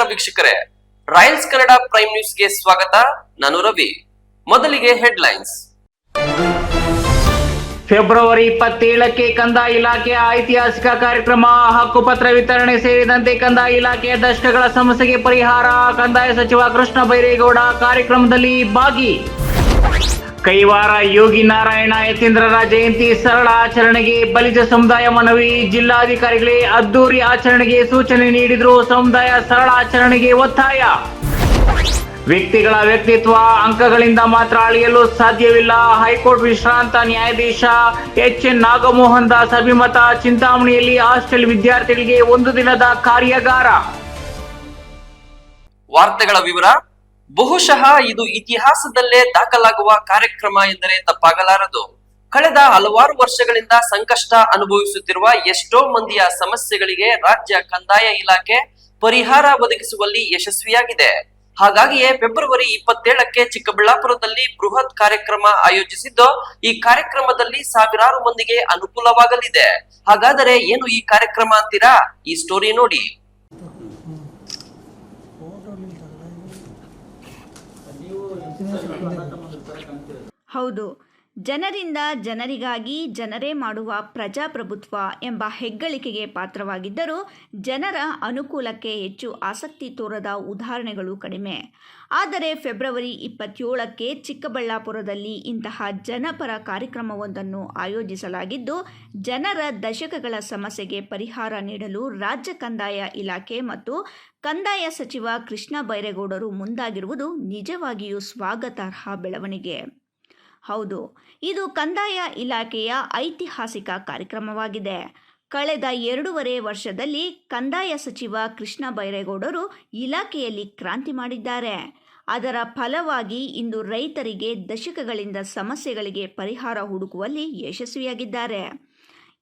ನಮಸ್ಕಾರ ವೀಕ್ಷಕರೇ, Royals Kannada prime ನ್ಯೂಸ್ಗೆ ಸ್ವಾಗತ. ನಾನು ರವಿ. ಮೊದಲಿಗೆ ಹೆಡ್ಲೈನ್ಸ್. ಫೆಬ್ರವರಿ 27ಕ್ಕೆ ಕಂದಾಯ ಇಲಾಖೆಯ ಐತಿಹಾಸಿಕ ಕಾರ್ಯಕ್ರಮ, ಹಕ್ಕುಪತ್ರ ವಿತರಣೆ ಸೇರಿದಂತೆ ಕಂದಾಯ ಇಲಾಖೆಯ ದಶಕಗಳ ಸಮಸ್ಯೆಗೆ ಪರಿಹಾರ. ಕಂದಾಯ ಸಚಿವ ಕೃಷ್ಣ ಬೈರೇಗೌಡ ಕಾರ್ಯಕ್ರಮದಲ್ಲಿ ಭಾಗಿ. ಕೈವಾರ ಯೋಗಿ ನಾರಾಯಣ ಯತೀಂದ್ರರ ಜಯಂತಿ ಸರಳ ಆಚರಣೆಗೆ ಬಲಿಜ ಸಮುದಾಯ ಮನವಿ. ಜಿಲ್ಲಾಧಿಕಾರಿಗಳೇ ಅದ್ದೂರಿ ಆಚರಣೆಗೆ ಸೂಚನೆ ನೀಡಿದ್ರು. ಸಮುದಾಯ ಸರಳ ಆಚರಣೆಗೆ ಒತ್ತಾಯ. ವ್ಯಕ್ತಿಗಳ ವ್ಯಕ್ತಿತ್ವ ಅಂಕಗಳಿಂದ ಮಾತ್ರ ಅಳೆಯಲು ಸಾಧ್ಯವಿಲ್ಲ. ಹೈಕೋರ್ಟ್ ವಿಶ್ರಾಂತ ನ್ಯಾಯಾಧೀಶ ಎಚ್.ಎನ್. ನಾಗಮೋಹನ್ ದಾಸ್ ಅಭಿಮತ. ಚಿಂತಾಮಣಿಯಲ್ಲಿ ಹಾಸ್ಟೆಲ್ ವಿದ್ಯಾರ್ಥಿಗಳಿಗೆ 1 ದಿನದ ಕಾರ್ಯಾಗಾರ. ವಾರ್ತೆಗಳ ವಿವರ. ಬಹುಶಃ ಇದು ಇತಿಹಾಸದಲ್ಲೇ ದಾಖಲಾಗುವ ಕಾರ್ಯಕ್ರಮ ಎಂದರೆ ತಪ್ಪಾಗಲಾರದು. ಕಳೆದ ಹಲವಾರು ವರ್ಷಗಳಿಂದ ಸಂಕಷ್ಟ ಅನುಭವಿಸುತ್ತಿರುವ ಎಷ್ಟೋ ಮಂದಿಯ ಸಮಸ್ಯೆಗಳಿಗೆ ರಾಜ್ಯ ಕಂದಾಯ ಇಲಾಖೆ ಪರಿಹಾರ ಒದಗಿಸುವಲ್ಲಿ ಯಶಸ್ವಿಯಾಗಿದೆ. ಹಾಗಾಗಿಯೇ ಫೆಬ್ರವರಿ 27ಕ್ಕೆ ಚಿಕ್ಕಬಳ್ಳಾಪುರದಲ್ಲಿ ಬೃಹತ್ ಕಾರ್ಯಕ್ರಮ ಆಯೋಜಿಸಿದ್ದು, ಈ ಕಾರ್ಯಕ್ರಮದಲ್ಲಿ ಸಾವಿರಾರು ಮಂದಿಗೆ ಅನುಕೂಲವಾಗಲಿದೆ. ಹಾಗಾದರೆ ಏನು ಈ ಕಾರ್ಯಕ್ರಮ ಅಂತೀರಾ? ಈ ಸ್ಟೋರಿ ನೋಡಿ. ಹೌದು, ಜನರಿಂದ ಜನರಿಗಾಗಿ ಜನರೇ ಮಾಡುವ ಪ್ರಜಾಪ್ರಭುತ್ವ ಎಂಬ ಹೆಗ್ಗಳಿಕೆಗೆ ಪಾತ್ರವಾಗಿದ್ದರೂ ಜನರ ಅನುಕೂಲಕ್ಕೆ ಹೆಚ್ಚು ಆಸಕ್ತಿ ತೋರದ ಉದಾಹರಣೆಗಳು ಕಡಿಮೆ. ಆದರೆ ಫೆಬ್ರವರಿ 27ಕ್ಕೆ ಚಿಕ್ಕಬಳ್ಳಾಪುರದಲ್ಲಿ ಇಂತಹ ಜನಪರ ಕಾರ್ಯಕ್ರಮವೊಂದನ್ನು ಆಯೋಜಿಸಲಾಗಿದ್ದು, ಜನರ ದಶಕಗಳ ಸಮಸ್ಯೆಗೆ ಪರಿಹಾರ ನೀಡಲು ರಾಜ್ಯ ಕಂದಾಯ ಇಲಾಖೆ ಮತ್ತು ಕಂದಾಯ ಸಚಿವ ಕೃಷ್ಣ ಬೈರೇಗೌಡರು ಮುಂದಾಗಿರುವುದು ನಿಜವಾಗಿಯೂ ಸ್ವಾಗತಾರ್ಹ ಬೆಳವಣಿಗೆ. ಹೌದು, ಇದು ಕಂದಾಯ ಇಲಾಖೆಯ ಐತಿಹಾಸಿಕ ಕಾರ್ಯಕ್ರಮವಾಗಿದೆ. ಕಳೆದ 2.5 ವರ್ಷದಲ್ಲಿ ಕಂದಾಯ ಸಚಿವ ಕೃಷ್ಣ ಬೈರೇಗೌಡರು ಇಲಾಖೆಯಲ್ಲಿ ಕ್ರಾಂತಿ ಮಾಡಿದ್ದಾರೆ. ಅದರ ಫಲವಾಗಿ ಇಂದು ರೈತರಿಗೆ ದಶಕಗಳಿಂದ ಸಮಸ್ಯೆಗಳಿಗೆ ಪರಿಹಾರ ಹುಡುಕುವಲ್ಲಿ ಯಶಸ್ವಿಯಾಗಿದ್ದಾರೆ.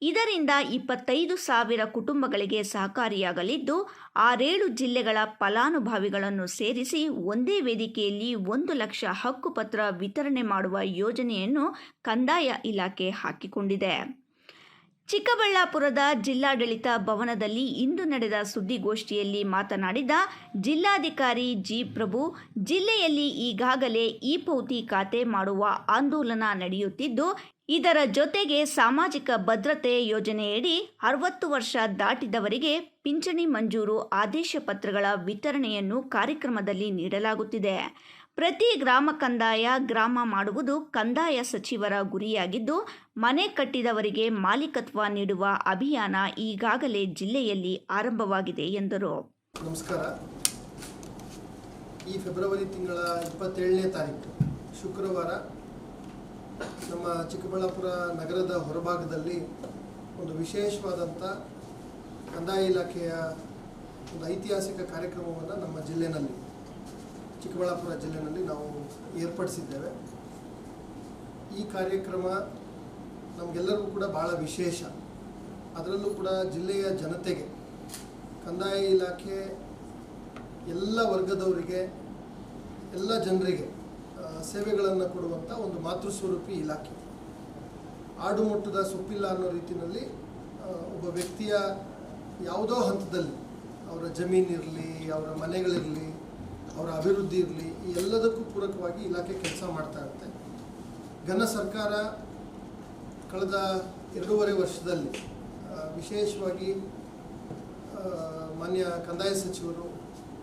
ಇದರಿಂದ 25,000 ಕುಟುಂಬಗಳಿಗೆ ಸಹಕಾರಿಯಾಗಲಿದ್ದು, 6-7 ಜಿಲ್ಲೆಗಳ ಫಲಾನುಭವಿಗಳನ್ನು ಸೇರಿಸಿ ಒಂದೇ ವೇದಿಕೆಯಲ್ಲಿ 1 ಲಕ್ಷ ಹಕ್ಕುಪತ್ರ ವಿತರಣೆ ಮಾಡುವ ಯೋಜನೆಯನ್ನು ಕಂದಾಯ ಇಲಾಖೆ ಹಾಕಿಕೊಂಡಿದೆ. ಚಿಕ್ಕಬಳ್ಳಾಪುರದ ಜಿಲ್ಲಾಡಳಿತ ಭವನದಲ್ಲಿ ಇಂದು ನಡೆದ ಸುದ್ದಿಗೋಷ್ಠಿಯಲ್ಲಿ ಮಾತನಾಡಿದ ಜಿಲ್ಲಾಧಿಕಾರಿ ಜಿ. ಪ್ರಭು, ಜಿಲ್ಲೆಯಲ್ಲಿ ಈಗಾಗಲೇ ಇ-ಪೌತಿ ಖಾತೆ ಮಾಡುವ ಆಂದೋಲನ ನಡೆಯುತ್ತಿದ್ದು, ಇದರ ಜೊತೆಗೆ ಸಾಮಾಜಿಕ ಭದ್ರತೆ ಯೋಜನೆಯಡಿ 60 ವರ್ಷ ದಾಟಿದವರಿಗೆ ಪಿಂಚಣಿ ಮಂಜೂರು ಆದೇಶ ಪತ್ರಗಳ ವಿತರಣೆಯನ್ನು ಕಾರ್ಯಕ್ರಮದಲ್ಲಿ ನೀಡಲಾಗುತ್ತಿದೆ. ಪ್ರತಿ ಗ್ರಾಮ ಕಂದಾಯ ಗ್ರಾಮ ಮಾಡುವುದು ಕಂದಾಯ ಸಚಿವರ ಗುರಿಯಾಗಿದ್ದು, ಮನೆ ಕಟ್ಟಿದವರಿಗೆ ಮಾಲೀಕತ್ವ ನೀಡುವ ಅಭಿಯಾನ ಈಗಾಗಲೇ ಜಿಲ್ಲೆಯಲ್ಲಿ ಆರಂಭವಾಗಿದೆ ಎಂದರು. ನಮಸ್ಕಾರ. ಈ ಫೆಬ್ರವರಿ ತಿಂಗಳ 27ನೇ ತಾರೀಕು ಶುಕ್ರವಾರ ನಮ್ಮ ಚಿಕ್ಕಬಳ್ಳಾಪುರ ನಗರದ ಹೊರಭಾಗದಲ್ಲಿ ಒಂದು ವಿಶೇಷವಾದಂಥ ಕಂದಾಯ ಇಲಾಖೆಯ ಒಂದು ಐತಿಹಾಸಿಕ ಕಾರ್ಯಕ್ರಮವನ್ನು ನಮ್ಮ ಜಿಲ್ಲೆಯಲ್ಲಿ, ಚಿಕ್ಕಬಳ್ಳಾಪುರ ಜಿಲ್ಲೆಯಲ್ಲಿ ನಾವು ಏರ್ಪಡಿಸಿದ್ದೇವೆ. ಈ ಕಾರ್ಯಕ್ರಮ ನಮಗೆಲ್ಲರಿಗೂ ಕೂಡ ಭಾಳ ವಿಶೇಷ. ಅದರಲ್ಲೂ ಕೂಡ ಜಿಲ್ಲೆಯ ಜನತೆಗೆ ಕಂದಾಯ ಇಲಾಖೆ ಎಲ್ಲ ವರ್ಗದವರಿಗೆ, ಎಲ್ಲ ಜನರಿಗೆ ಸೇವೆಗಳನ್ನು ಕೊಡುವಂಥ ಒಂದು ಮಾತೃಸ್ವರೂಪಿ ಇಲಾಖೆ. ಆಡು ಮುಟ್ಟದ ಸೊಪ್ಪಿಲ್ಲ ಅನ್ನೋ ರೀತಿಯಲ್ಲಿ ಒಬ್ಬ ವ್ಯಕ್ತಿಯ ಯಾವುದೋ ಹಂತದಲ್ಲಿ ಅವರ ಜಮೀನಿರಲಿ, ಅವರ ಮನೆಗಳಿರಲಿ, ಅವರ ಅಭಿವೃದ್ಧಿ ಇರಲಿ, ಈ ಎಲ್ಲದಕ್ಕೂ ಪೂರಕವಾಗಿ ಇಲಾಖೆ ಕೆಲಸ ಮಾಡ್ತಾ ಇರುತ್ತೆ. ಘನ ಸರ್ಕಾರ ಕಳೆದ 2.5 ವರ್ಷದಲ್ಲಿ ವಿಶೇಷವಾಗಿ ಮಾನ್ಯ ಕಂದಾಯ ಸಚಿವರು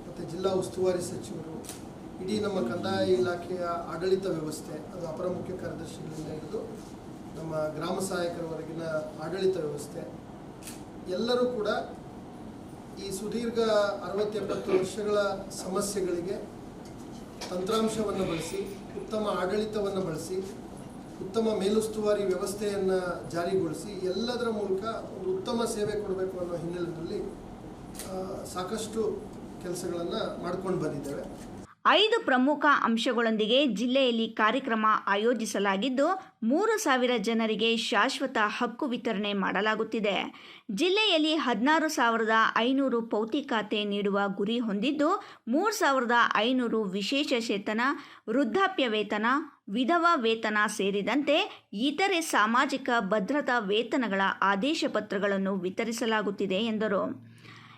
ಮತ್ತು ಜಿಲ್ಲಾ ಉಸ್ತುವಾರಿ ಸಚಿವರು, ಇಡೀ ನಮ್ಮ ಕಂದಾಯ ಇಲಾಖೆಯ ಆಡಳಿತ ವ್ಯವಸ್ಥೆ, ಅದು ಅಪರ ಮುಖ್ಯ ಕಾರ್ಯದರ್ಶಿಗಳಿಂದ ಹಿಡಿದು ನಮ್ಮ ಗ್ರಾಮ ಸಹಾಯಕರವರೆಗಿನ ಆಡಳಿತ ವ್ಯವಸ್ಥೆ, ಎಲ್ಲರೂ ಕೂಡ ಈ ಸುದೀರ್ಘ 60-70 ವರ್ಷಗಳ ಸಮಸ್ಯೆಗಳಿಗೆ ತಂತ್ರಾಂಶವನ್ನು ಬಳಸಿ, ಉತ್ತಮ ಆಡಳಿತವನ್ನು ಬಳಸಿ, ಉತ್ತಮ ಮೇಲುಸ್ತುವಾರಿ ವ್ಯವಸ್ಥೆಯನ್ನು ಜಾರಿಗೊಳಿಸಿ ಎಲ್ಲದರ ಮೂಲಕ ಒಂದು ಉತ್ತಮ ಸೇವೆ ಕೊಡಬೇಕು ಅನ್ನೋ ಹಿನ್ನೆಲೆಯಲ್ಲಿ ಸಾಕಷ್ಟು ಕೆಲಸಗಳನ್ನು ಮಾಡ್ಕೊಂಡು ಬಂದಿದ್ದೇವೆ. 5 ಪ್ರಮುಖ ಅಂಶಗಳೊಂದಿಗೆ ಜಿಲ್ಲೆಯಲ್ಲಿ ಕಾರ್ಯಕ್ರಮ ಆಯೋಜಿಸಲಾಗಿದ್ದು, 3,000 ಜನರಿಗೆ ಶಾಶ್ವತ ಹಕ್ಕು ವಿತರಣೆ ಮಾಡಲಾಗುತ್ತಿದೆ. ಜಿಲ್ಲೆಯಲ್ಲಿ 16,500 ಪೌತಿ ಖಾತೆ ನೀಡುವ ಗುರಿ ಹೊಂದಿದ್ದು, 3,500 ವಿಶೇಷಚೇತನ, ವೃದ್ಧಾಪ್ಯ ವೇತನ, ವಿಧವಾ ವೇತನ ಸೇರಿದಂತೆ ಇತರೆ ಸಾಮಾಜಿಕ ಭದ್ರತಾ ವೇತನಗಳ ಆದೇಶ ಪತ್ರಗಳನ್ನು ವಿತರಿಸಲಾಗುತ್ತಿದೆ ಎಂದರು.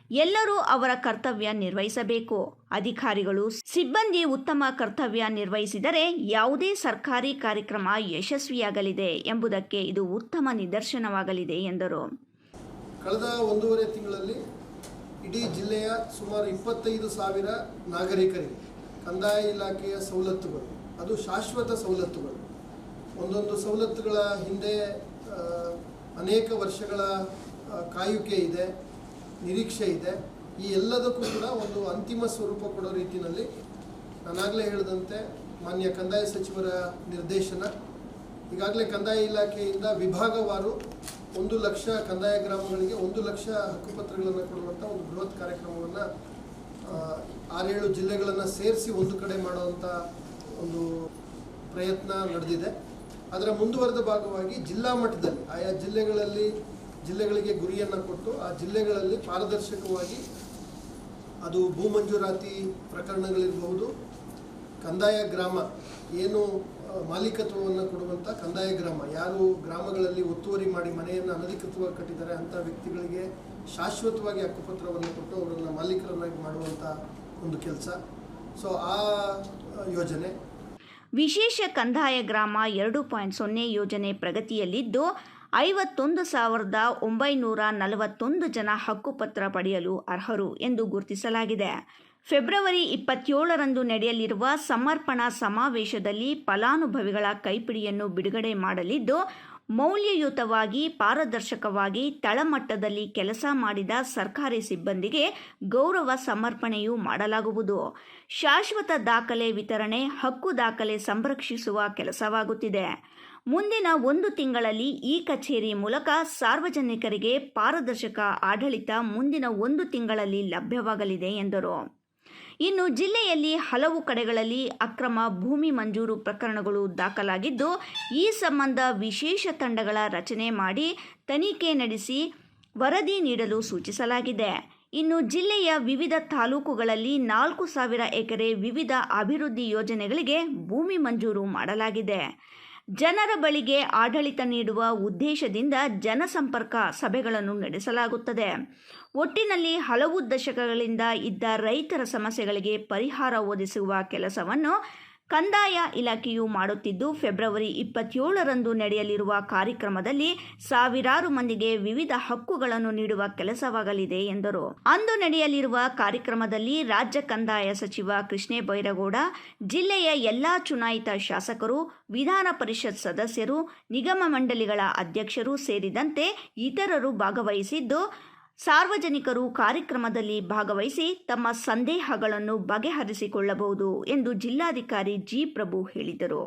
ಎಲ್ಲರೂ ಅವರ ಕರ್ತವ್ಯ ನಿರ್ವಹಿಸಬೇಕು. ಅಧಿಕಾರಿಗಳು, ಸಿಬ್ಬಂದಿ ಉತ್ತಮ ಕರ್ತವ್ಯ ನಿರ್ವಹಿಸಿದರೆ ಯಾವುದೇ ಸರ್ಕಾರಿ ಕಾರ್ಯಕ್ರಮ ಯಶಸ್ವಿಯಾಗಲಿದೆ ಎಂಬುದಕ್ಕೆ ಇದು ಉತ್ತಮ ನಿದರ್ಶನವಾಗಲಿದೆ ಎಂದರು. ಕಳೆದ 1.5 ತಿಂಗಳಲ್ಲಿ ಇಡೀ ಜಿಲ್ಲೆಯ ಸುಮಾರು 25,000 ನಾಗರಿಕರಿಗೆ ಕಂದಾಯ ಇಲಾಖೆಯ ಸವಲತ್ತುಗಳು, ಅದು ಶಾಶ್ವತ ಸವಲತ್ತುಗಳು, ಒಂದೊಂದು ಸವಲತ್ತುಗಳ ಹಿಂದೆ ಅನೇಕ ವರ್ಷಗಳ ಕಾಯುವಿಕೆ ಇದೆ, ನಿರೀಕ್ಷೆ ಇದೆ. ಈ ಎಲ್ಲದಕ್ಕೂ ಕೂಡ ಒಂದು ಅಂತಿಮ ಸ್ವರೂಪ ಕೊಡೋ ರೀತಿಯಲ್ಲಿ ನಾನಾಗಲೇ ಹೇಳಿದಂತೆ ಮಾನ್ಯ ಕಂದಾಯ ಸಚಿವರ ನಿರ್ದೇಶನ, ಈಗಾಗಲೇ ಕಂದಾಯ ಇಲಾಖೆಯಿಂದ ವಿಭಾಗವಾರು 1 ಲಕ್ಷ ಕಂದಾಯ ಗ್ರಾಮಗಳಿಗೆ 1 ಲಕ್ಷ ಹಕ್ಕುಪತ್ರಗಳನ್ನು ಕೊಡುವಂಥ ಒಂದು ಬೃಹತ್ ಕಾರ್ಯಕ್ರಮವನ್ನು 6-7 ಜಿಲ್ಲೆಗಳನ್ನು ಸೇರಿಸಿ ಒಂದು ಕಡೆ ಮಾಡುವಂಥ ಒಂದು ಪ್ರಯತ್ನ ನಡೆದಿದೆ. ಅದರ ಮುಂದುವರೆದ ಭಾಗವಾಗಿ ಜಿಲ್ಲಾ ಮಟ್ಟದಲ್ಲಿ ಆಯಾ ಜಿಲ್ಲೆಗಳಿಗೆ ಗುರಿಯನ್ನು ಕೊಟ್ಟು ಆ ಜಿಲ್ಲೆಗಳಲ್ಲಿ ಪಾರದರ್ಶಕವಾಗಿ ಅದು ಭೂ ಮಂಜೂರಾತಿ ಪ್ರಕರಣಗಳಿರಬಹುದು, ಕಂದಾಯ ಗ್ರಾಮ ಏನು ಮಾಲೀಕತ್ವವನ್ನು ಕೊಡುವಂಥ ಕಂದಾಯ ಗ್ರಾಮ, ಯಾರು ಗ್ರಾಮಗಳಲ್ಲಿ ಒತ್ತುವರಿ ಮಾಡಿ ಮನೆಯನ್ನು ಅನಧಿಕೃತವಾಗಿ ಕಟ್ಟಿದ್ದಾರೆ ಅಂಥ ವ್ಯಕ್ತಿಗಳಿಗೆ ಶಾಶ್ವತವಾಗಿ ಹಕ್ಕುಪತ್ರವನ್ನು ಕೊಟ್ಟು ಅವರನ್ನು ಮಾಲೀಕರನ್ನಾಗಿ ಮಾಡುವಂಥ ಒಂದು ಕೆಲಸ. ಸೊ ಆ ಯೋಜನೆ. ವಿಶೇಷ ಕಂದಾಯ ಗ್ರಾಮ 2.0 ಯೋಜನೆ ಪ್ರಗತಿಯಲ್ಲಿದ್ದು 51,941 ಜನ ಹಕ್ಕುಪತ್ರ ಪಡೆಯಲು ಅರ್ಹರು ಎಂದು ಗುರುತಿಸಲಾಗಿದೆ. ಫೆಬ್ರವರಿ 27ರಂದು ನಡೆಯಲಿರುವ ಸಮರ್ಪಣಾ ಸಮಾವೇಶದಲ್ಲಿ ಫಲಾನುಭವಿಗಳ ಕೈಪಿಡಿಯನ್ನು ಬಿಡುಗಡೆ ಮಾಡಲಿದ್ದು, ಮೌಲ್ಯಯುತವಾಗಿ, ಪಾರದರ್ಶಕವಾಗಿ ತಳಮಟ್ಟದಲ್ಲಿ ಕೆಲಸ ಮಾಡಿದ ಸರ್ಕಾರಿ ಸಿಬ್ಬಂದಿಗೆ ಗೌರವ ಸಮರ್ಪಣೆಯೂ ಮಾಡಲಾಗುವುದು. ಶಾಶ್ವತ ದಾಖಲೆ ವಿತರಣೆ, ಹಕ್ಕು ದಾಖಲೆ ಸಂರಕ್ಷಿಸುವ ಕೆಲಸವಾಗುತ್ತಿದೆ. ಮುಂದಿನ 1 ತಿಂಗಳಲ್ಲಿ ಈ ಕಚೇರಿ ಮೂಲಕ ಸಾರ್ವಜನಿಕರಿಗೆ ಪಾರದರ್ಶಕ ಆಡಳಿತ ಮುಂದಿನ 1 ತಿಂಗಳಲ್ಲಿ ಲಭ್ಯವಾಗಲಿದೆ ಎಂದರು. ಇನ್ನು ಜಿಲ್ಲೆಯಲ್ಲಿ ಹಲವು ಕಡೆಗಳಲ್ಲಿ ಅಕ್ರಮ ಭೂಮಿ ಮಂಜೂರು ಪ್ರಕರಣಗಳು ದಾಖಲಾಗಿದ್ದು, ಈ ಸಂಬಂಧ ವಿಶೇಷ ತಂಡಗಳ ರಚನೆ ಮಾಡಿ ತನಿಖೆ ನಡೆಸಿ ವರದಿ ನೀಡಲು ಸೂಚಿಸಲಾಗಿದೆ. ಇನ್ನು ಜಿಲ್ಲೆಯ ವಿವಿಧ ತಾಲೂಕುಗಳಲ್ಲಿ 4,000 ಎಕರೆ ವಿವಿಧ ಅಭಿವೃದ್ಧಿ ಯೋಜನೆಗಳಿಗೆ ಭೂಮಿ ಮಂಜೂರು ಮಾಡಲಾಗಿದೆ. ಜನರ ಬಳಿಗೆ ಆಡಳಿತ ನೀಡುವ ಉದ್ದೇಶದಿಂದ ಜನಸಂಪರ್ಕ ಸಭೆಗಳನ್ನು ನಡೆಸಲಾಗುತ್ತದೆ. ಒಟ್ಟಿನಲ್ಲಿ ಹಲವು ದಶಕಗಳಿಂದ ಇದ್ದ ರೈತರ ಸಮಸ್ಯೆಗಳಿಗೆ ಪರಿಹಾರ ಒದಗಿಸುವ ಕೆಲಸವನ್ನು ಕಂದಾಯ ಇಲಾಖೆಯು ಮಾಡುತ್ತಿದ್ದು, ಫೆಬ್ರವರಿ 27ರಂದು ನಡೆಯಲಿರುವ ಕಾರ್ಯಕ್ರಮದಲ್ಲಿ ಸಾವಿರಾರು ಮಂದಿಗೆ ವಿವಿಧ ಹಕ್ಕುಗಳನ್ನು ನೀಡುವ ಕೆಲಸವಾಗಲಿದೆ ಎಂದರು. ಅಂದು ನಡೆಯಲಿರುವ ಕಾರ್ಯಕ್ರಮದಲ್ಲಿ ರಾಜ್ಯ ಕಂದಾಯ ಸಚಿವ ಕೃಷ್ಣ ಬೈರೇಗೌಡ, ಜಿಲ್ಲೆಯ ಎಲ್ಲಾ ಚುನಾಯಿತ ಶಾಸಕರು, ವಿಧಾನ ಪರಿಷತ್ ಸದಸ್ಯರು, ನಿಗಮ ಮಂಡಳಿಗಳ ಅಧ್ಯಕ್ಷರು ಸೇರಿದಂತೆ ಇತರರು ಭಾಗವಹಿಸಿದ್ದು, ಸಾರ್ವಜನಿಕರು ಕಾರ್ಯಕ್ರಮದಲ್ಲಿ ಭಾಗವಹಿಸಿ ತಮ್ಮ ಸಂದೇಹಗಳನ್ನು ಬಗೆಹರಿಸಿಕೊಳ್ಳಬಹುದು ಎಂದು ಜಿಲ್ಲಾಧಿಕಾರಿ ಜಿ. ಪ್ರಭು ಹೇಳಿದರು.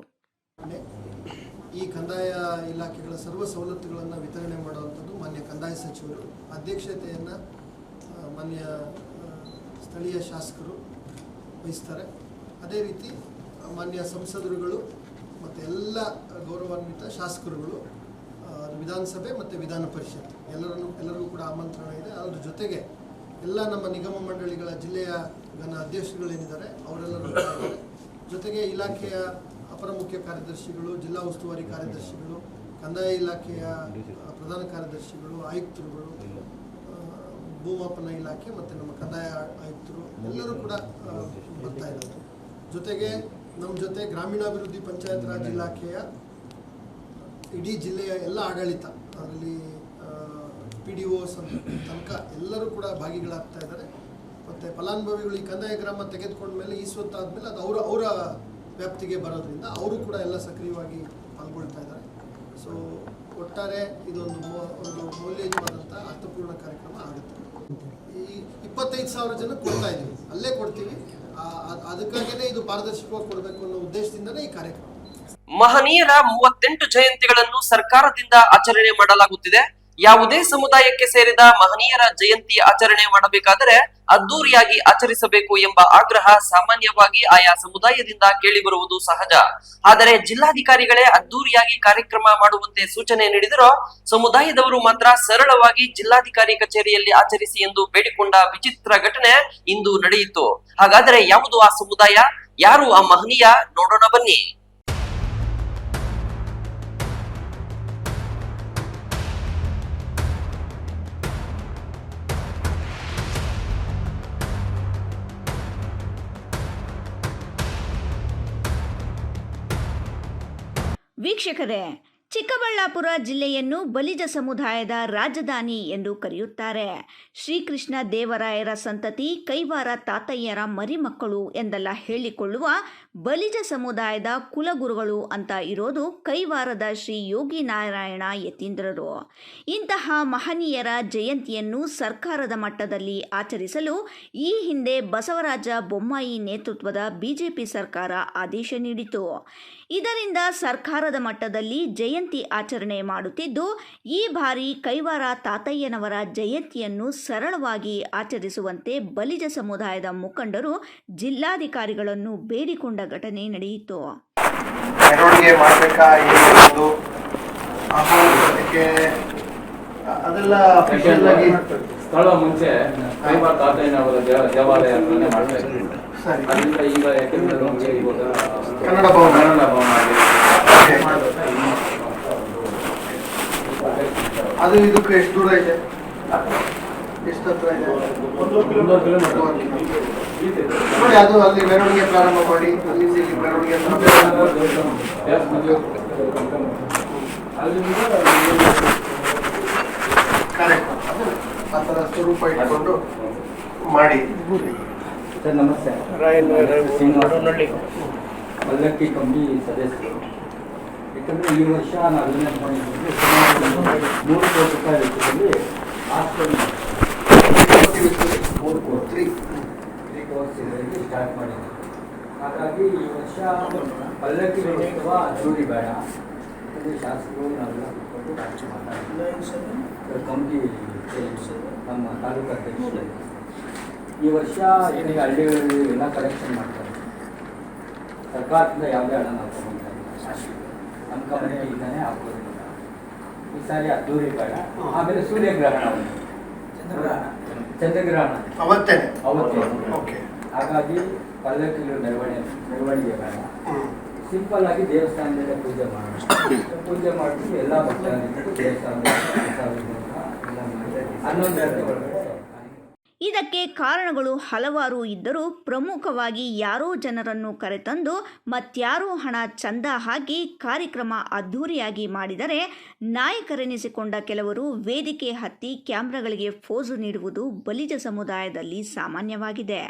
ಈ ಕಂದಾಯ ಇಲಾಖೆಗಳ ಸರ್ವ ಸವಲತ್ತುಗಳನ್ನು ವಿತರಣೆ ಮಾಡುವಂಥದ್ದು ಮಾನ್ಯ ಕಂದಾಯ ಸಚಿವರು ಅಧ್ಯಕ್ಷತೆಯನ್ನು ಮಾನ್ಯ ಸ್ಥಳೀಯ ಶಾಸಕರು ವಹಿಸ್ತಾರೆ. ಅದೇ ರೀತಿ ಮಾನ್ಯ ಸಂಸದರುಗಳು ಮತ್ತು ಎಲ್ಲ ಗೌರವಾನ್ವಿತ ಶಾಸಕರುಗಳು, ವಿಧಾನಸಭೆ ಮತ್ತು ವಿಧಾನ ಪರಿಷತ್ ಎಲ್ಲರಿಗೂ ಕೂಡ ಆಮಂತ್ರಣ ಇದೆ. ಅದ್ರ ಜೊತೆಗೆ ಎಲ್ಲ ನಮ್ಮ ನಿಗಮ ಮಂಡಳಿಗಳ ಜಿಲ್ಲೆಯ ಅಧ್ಯಕ್ಷರುಗಳೇನಿದ್ದಾರೆ ಅವರೆಲ್ಲರೂ ಇದ್ದಾರೆ. ಜೊತೆಗೆ ಇಲಾಖೆಯ ಅಪರ ಮುಖ್ಯ ಕಾರ್ಯದರ್ಶಿಗಳು, ಜಿಲ್ಲಾ ಉಸ್ತುವಾರಿ ಕಾರ್ಯದರ್ಶಿಗಳು, ಕಂದಾಯ ಇಲಾಖೆಯ ಪ್ರಧಾನ ಕಾರ್ಯದರ್ಶಿಗಳು, ಆಯುಕ್ತರುಗಳು, ಭೂಮಾಪನ ಇಲಾಖೆ ಮತ್ತು ನಮ್ಮ ಕಂದಾಯ ಆಯುಕ್ತರು ಎಲ್ಲರೂ ಕೂಡ ಬರ್ತಾ ಇದ್ದಾರೆ. ಜೊತೆಗೆ ನಮ್ಮ ಜೊತೆ ಗ್ರಾಮೀಣಾಭಿವೃದ್ಧಿ ಪಂಚಾಯತ್ ರಾಜ್ ಇಲಾಖೆಯ ಇಡೀ ಜಿಲ್ಲೆಯ ಎಲ್ಲ ಆಡಳಿತ, ಅದರಲ್ಲಿ PDO ತನಕ ಎಲ್ಲರೂ ಕೂಡ ಭಾಗಿಗಳಾಗ್ತಾ ಇದ್ದಾರೆ. ಮತ್ತು ಫಲಾನುಭವಿಗಳು ಈ ಕಂದಾಯ ಗ್ರಾಮ ತೆಗೆದುಕೊಂಡ್ಮೇಲೆ ಈ ಸ್ವತ್ತಾದಮೇಲೆ ಅದು ಅವರ ವ್ಯಾಪ್ತಿಗೆ ಬರೋದ್ರಿಂದ ಅವರು ಕೂಡ ಎಲ್ಲ ಸಕ್ರಿಯವಾಗಿ ಪಾಲ್ಗೊಳ್ತಾ ಇದ್ದಾರೆ. ಸೊ ಒಟ್ಟಾರೆ ಇದೊಂದು ಮೌಲ್ಯಯುತವಾದಂಥ ಅರ್ಥಪೂರ್ಣ ಕಾರ್ಯಕ್ರಮ ಆಗುತ್ತೆ. ಈ 25,000 ಜನ ಕೊಡ್ತಾ ಇದ್ದೀವಿ, ಅಲ್ಲೇ ಕೊಡ್ತೀವಿ. ಅದಕ್ಕಾಗಿಯೇ ಇದು ಪಾರದರ್ಶಕವಾಗಿ ಕೊಡಬೇಕು ಅನ್ನೋ ಉದ್ದೇಶದಿಂದಲೇ ಈ ಕಾರ್ಯಕ್ರಮ. ಮಹನೀಯರ 38 ಜಯಂತಿಗಳನ್ನು ಸರ್ಕಾರದಿಂದ ಆಚರಣೆ ಮಾಡಲಾಗುತ್ತಿದೆ. ಯಾವುದೇ ಸಮುದಾಯಕ್ಕೆ ಸೇರಿದ ಮಹನೀಯರ ಜಯಂತಿ ಆಚರಣೆ ಮಾಡಬೇಕಾದರೆ ಅದ್ದೂರಿಯಾಗಿ ಆಚರಿಸಬೇಕು ಎಂಬ ಆಗ್ರಹ ಸಾಮಾನ್ಯವಾಗಿ ಆಯಾ ಸಮುದಾಯದಿಂದ ಕೇಳಿಬರುವುದು ಸಹಜ. ಆದರೆ ಜಿಲ್ಲಾಧಿಕಾರಿಗಳೇ ಅದ್ದೂರಿಯಾಗಿ ಕಾರ್ಯಕ್ರಮ ಮಾಡುವಂತೆ ಸೂಚನೆ ನೀಡಿದರೂ ಸಮುದಾಯದವರು ಮಾತ್ರ ಸರಳವಾಗಿ ಜಿಲ್ಲಾಧಿಕಾರಿ ಕಚೇರಿಯಲ್ಲಿ ಆಚರಿಸಿ ಎಂದು ಬೇಡಿಕೊಂಡ ವಿಚಿತ್ರ ಘಟನೆ ಇಂದು ನಡೆಯಿತು. ಹಾಗಾದರೆ ಯಾವುದು ಆ ಸಮುದಾಯ, ಯಾರು ಆ ಮಹನೀಯ, ನೋಡೋಣ ಬನ್ನಿ. ವೀಕ್ಷಕರೇ, ಚಿಕ್ಕಬಳ್ಳಾಪುರ ಜಿಲ್ಲೆಯನ್ನು ಬಲಿಜ ಸಮುದಾಯದ ರಾಜಧಾನಿ ಎಂದು ಕರೆಯುತ್ತಾರೆ. ಶ್ರೀಕೃಷ್ಣ ದೇವರಾಯರ ಸಂತತಿ ಕೈವಾರ ತಾತಯ್ಯರ ಮರಿಮಕ್ಕಳು ಎಂದೆಲ್ಲ ಹೇಳಿಕೊಳ್ಳುವ ಬಲಿಜ ಸಮುದಾಯದ ಕುಲಗುರುಗಳು ಅಂತ ಇರೋದು ಕೈವಾರದ ಶ್ರೀ ಯೋಗಿ ನಾರಾಯಣ ಯತೀಂದ್ರರು. ಇಂತಹ ಮಹನೀಯರ ಜಯಂತಿಯನ್ನು ಸರ್ಕಾರದ ಮಟ್ಟದಲ್ಲಿ ಆಚರಿಸಲು ಈ ಹಿಂದೆ ಬಸವರಾಜ ಬೊಮ್ಮಾಯಿ ನೇತೃತ್ವದ ಬಿಜೆಪಿ ಸರ್ಕಾರ ಆದೇಶ ನೀಡಿತು. ಇದರಿಂದ ಸರ್ಕಾರದ ಮಟ್ಟದಲ್ಲಿ ಜಯಂತಿ ಆಚರಣೆ ಮಾಡುತ್ತಿದ್ದು, ಈ ಬಾರಿ ಕೈವಾರ ತಾತಯ್ಯನವರ ಜಯಂತಿಯನ್ನು ಸರಳವಾಗಿ ಆಚರಿಸುವಂತೆ ಬಲಿಜ ಸಮುದಾಯದ ಮುಖಂಡರು ಜಿಲ್ಲಾಧಿಕಾರಿಗಳನ್ನು ಬೇಡಿಕೊಂಡ ಘಟನೆ ನಡೆಯಿತು. ಮೆರವಣಿಗೆ ಮಾಡಬೇಕಾ ಏನು ಅದೆಲ್ಲ ಅಫಿಷಿಯಲ್ ಆಗಿ ಸ್ಥಳ ಮುಂಚೆ ಕೈವಾರ ತಾತಯ್ಯನವರ ದೇವಾಲಯ ಅಂತಾನೆ ಮಾಡ್ತಾ ಇದ್ರು. ಅದರಿಂದ ಈಗ ಯಾಕೆಂದ್ರೆ ನಮಗೆ ಇವಾಗ ಕನ್ನಡ ಭವನ ಅದು ಇದಕ್ಕೆ ಎಷ್ಟು ದೂರ ಇದೆ, ಎಷ್ಟು ಹತ್ರ ಇದೆ? ನೋಡಿ, ಅದು ಅಲ್ಲಿ ಮೆರವಣಿಗೆ ಪ್ರಾರಂಭ ಮಾಡಿ ಅಲ್ಲಿಂದ ಇಲ್ಲಿ ಮೆರವಣಿಗೆ ಕರೆಕ್ಟ್ ಆ ಥರ ಸ್ವರೂಪ ಇಟ್ಕೊಂಡು ಮಾಡಿ. ಸರ್ ನಮಸ್ತೆ. ಪಲ್ಲಕ್ಕಿ ಕಮಿಟಿ ಸದಸ್ಯರು. ಯಾಕಂದರೆ ಈ ವರ್ಷ ನಾವು ಏನೇನು ಮಾಡಿದ್ದೀವಿ, 3 ಕೋಟಿ ರೂಪಾಯಿ ವೆಚ್ಚದಲ್ಲಿ ಹಾಸ್ಪಿಟಲ್ 3 ಕೋಟಿ 3 ಕೋರ್ಸ್ ಇದರಲ್ಲಿ ಸ್ಟಾರ್ಟ್ ಮಾಡಿದ್ದೀವಿ. ಹಾಗಾಗಿ ಈ ವರ್ಷ ಪಲ್ಲಕ್ಕಿ ಉತ್ಸವ ಅದ್ದೂರಿ ಬೇಡ, ಯಾಕಂದರೆ ಶಾಸಕರು ನಾವೆಲ್ಲ ಕೂತ್ಕೊಂಡು ಮಾತಾಡ್ತೀವಿ. ಕಮಿಟಿ ನಮ್ಮ ತಾಲೂಕು ಅಧ್ಯಕ್ಷರು ಈ ವರ್ಷ ಏನಿಗೆ ಹಳ್ಳಿಗಳಲ್ಲಿ ಎಲ್ಲ ಕಲೆಕ್ಷನ್ ಮಾಡ್ತಾರೆ. ಸರ್ಕಾರದಿಂದ ಯಾವುದೇ ಹಣ ನಾವು ತಗೊಂಡಿಲ್ಲ, ನಮ್ಮ ಕಮಿಟಿಯಿಂದನೇ ಹಾಕೋದಿಲ್ಲ. ಈ ಸಾರಿ ಅದ್ದೂರಿ ಬೇಡ. ಆಮೇಲೆ ಸೂರ್ಯಗ್ರಹಣ, ಚಂದ್ರಗ್ರಹಣ ಅವತ್ತೇ. ಓಕೆ. ಹಾಗಾಗಿ ಪಲ್ಲಕ್ಕಿಗಳು ಮೆರವಣಿಗೆ ಬೇಡ, ಸಿಂಪಲ್ ಆಗಿ ದೇವಸ್ಥಾನದಲ್ಲೇ ಪೂಜೆ ಮಾಡೋಣ. ಪೂಜೆ ಮಾಡಿಬಿಟ್ಟು ಎಲ್ಲ ಭಕ್ತರಿಗೂ ದೇವಸ್ಥಾನದಲ್ಲಿ ಎಲ್ಲ ಮಾಡಿ 11 ಗಂಟೆ ಒಳಗಡೆ. ಇದಕ್ಕೆ ಕಾರಣಗಳು ಹಲವಾರು ಇದ್ದರೂ ಪ್ರಮುಖವಾಗಿ ಯಾರೋ ಜನರನ್ನು ಕರೆತಂದು ಮತ್ಯಾರೋ ಹಣ ಚಂದ ಹಾಕಿ ಕಾರ್ಯಕ್ರಮ ಅದ್ಧೂರಿಯಾಗಿ ಮಾಡಿದರೆ ನಾಯಕರೆನಿಸಿಕೊಂಡ ಕೆಲವರು ವೇದಿಕೆ ಹತ್ತಿ ಕ್ಯಾಮ್ರಾಗಳಿಗೆ ಫೋಜು ನೀಡುವುದು ಬಲಿಜ ಸಮುದಾಯದಲ್ಲಿ ಸಾಮಾನ್ಯವಾಗಿದೆ.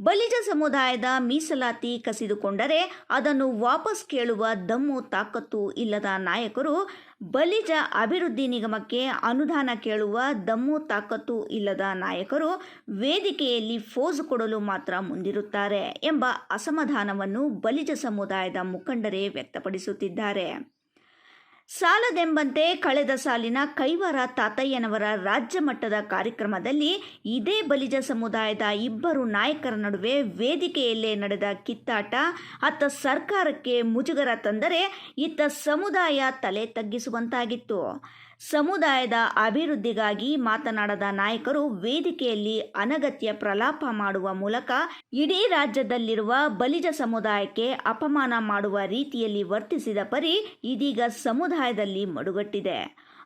ಬಲಿಜ ಸಮುದಾಯದ ಮೀಸಲಾತಿ ಕಸಿದುಕೊಂಡರೆ ಅದನ್ನು ವಾಪಸ್ ಕೇಳುವ ದಮ್ಮು ತಾಕತ್ತು ಇಲ್ಲದ ನಾಯಕರು ಬಲಿಜ ಅಭಿವೃದ್ಧಿ ನಿಗಮಕ್ಕೆ ಅನುದಾನ ಕೇಳುವ ದಮ್ಮು ತಾಕತ್ತು ಇಲ್ಲದ ನಾಯಕರು ವೇದಿಕೆಯಲ್ಲಿ ಫೋಜು ಕೊಡಲು ಮಾತ್ರ ಮುಂದಿರುತ್ತಾರೆ ಎಂಬ ಅಸಮಾಧಾನವನ್ನು ಬಲಿಜ ಸಮುದಾಯದ ಮುಖಂಡರೇ ವ್ಯಕ್ತಪಡಿಸುತ್ತಿದ್ದಾರೆ. ಸಾಲದೆಂಬಂತೆ ಕಳೆದ ಸಾಲಿನ ಕೈವಾರ ತಾತಯ್ಯನವರ ರಾಜ್ಯ ಮಟ್ಟದ ಕಾರ್ಯಕ್ರಮದಲ್ಲಿ ಇದೇ ಬಲಿಜ ಸಮುದಾಯದ 2 ನಾಯಕರ ನಡುವೆ ವೇದಿಕೆಯಲ್ಲೇ ನಡೆದ ಕಿತ್ತಾಟ ಅತ್ತ ಸರ್ಕಾರಕ್ಕೆ ಮುಜುಗರ ತಂದರೆ ಇತ್ತ ಸಮುದಾಯ ತಲೆ ತಗ್ಗಿಸುವಂತಾಗಿತ್ತು. ಸಮುದಾಯದ ಅಭಿವೃದ್ಧಿಗಾಗಿ ಮಾತನಾಡದ ನಾಯಕರು ವೇದಿಕೆಯಲ್ಲಿ ಅನಗತ್ಯ ಪ್ರಲಾಪ ಮಾಡುವ ಮೂಲಕ ಇಡೀ ರಾಜ್ಯದಲ್ಲಿರುವ ಬಲಿಜ ಸಮುದಾಯಕ್ಕೆ ಅಪಮಾನ ಮಾಡುವ ರೀತಿಯಲ್ಲಿ ವರ್ತಿಸಿದ ಪರಿ ಇದೀಗ ಸಮುದಾಯದಲ್ಲಿ ಮಡುಗಟ್ಟಿದೆ.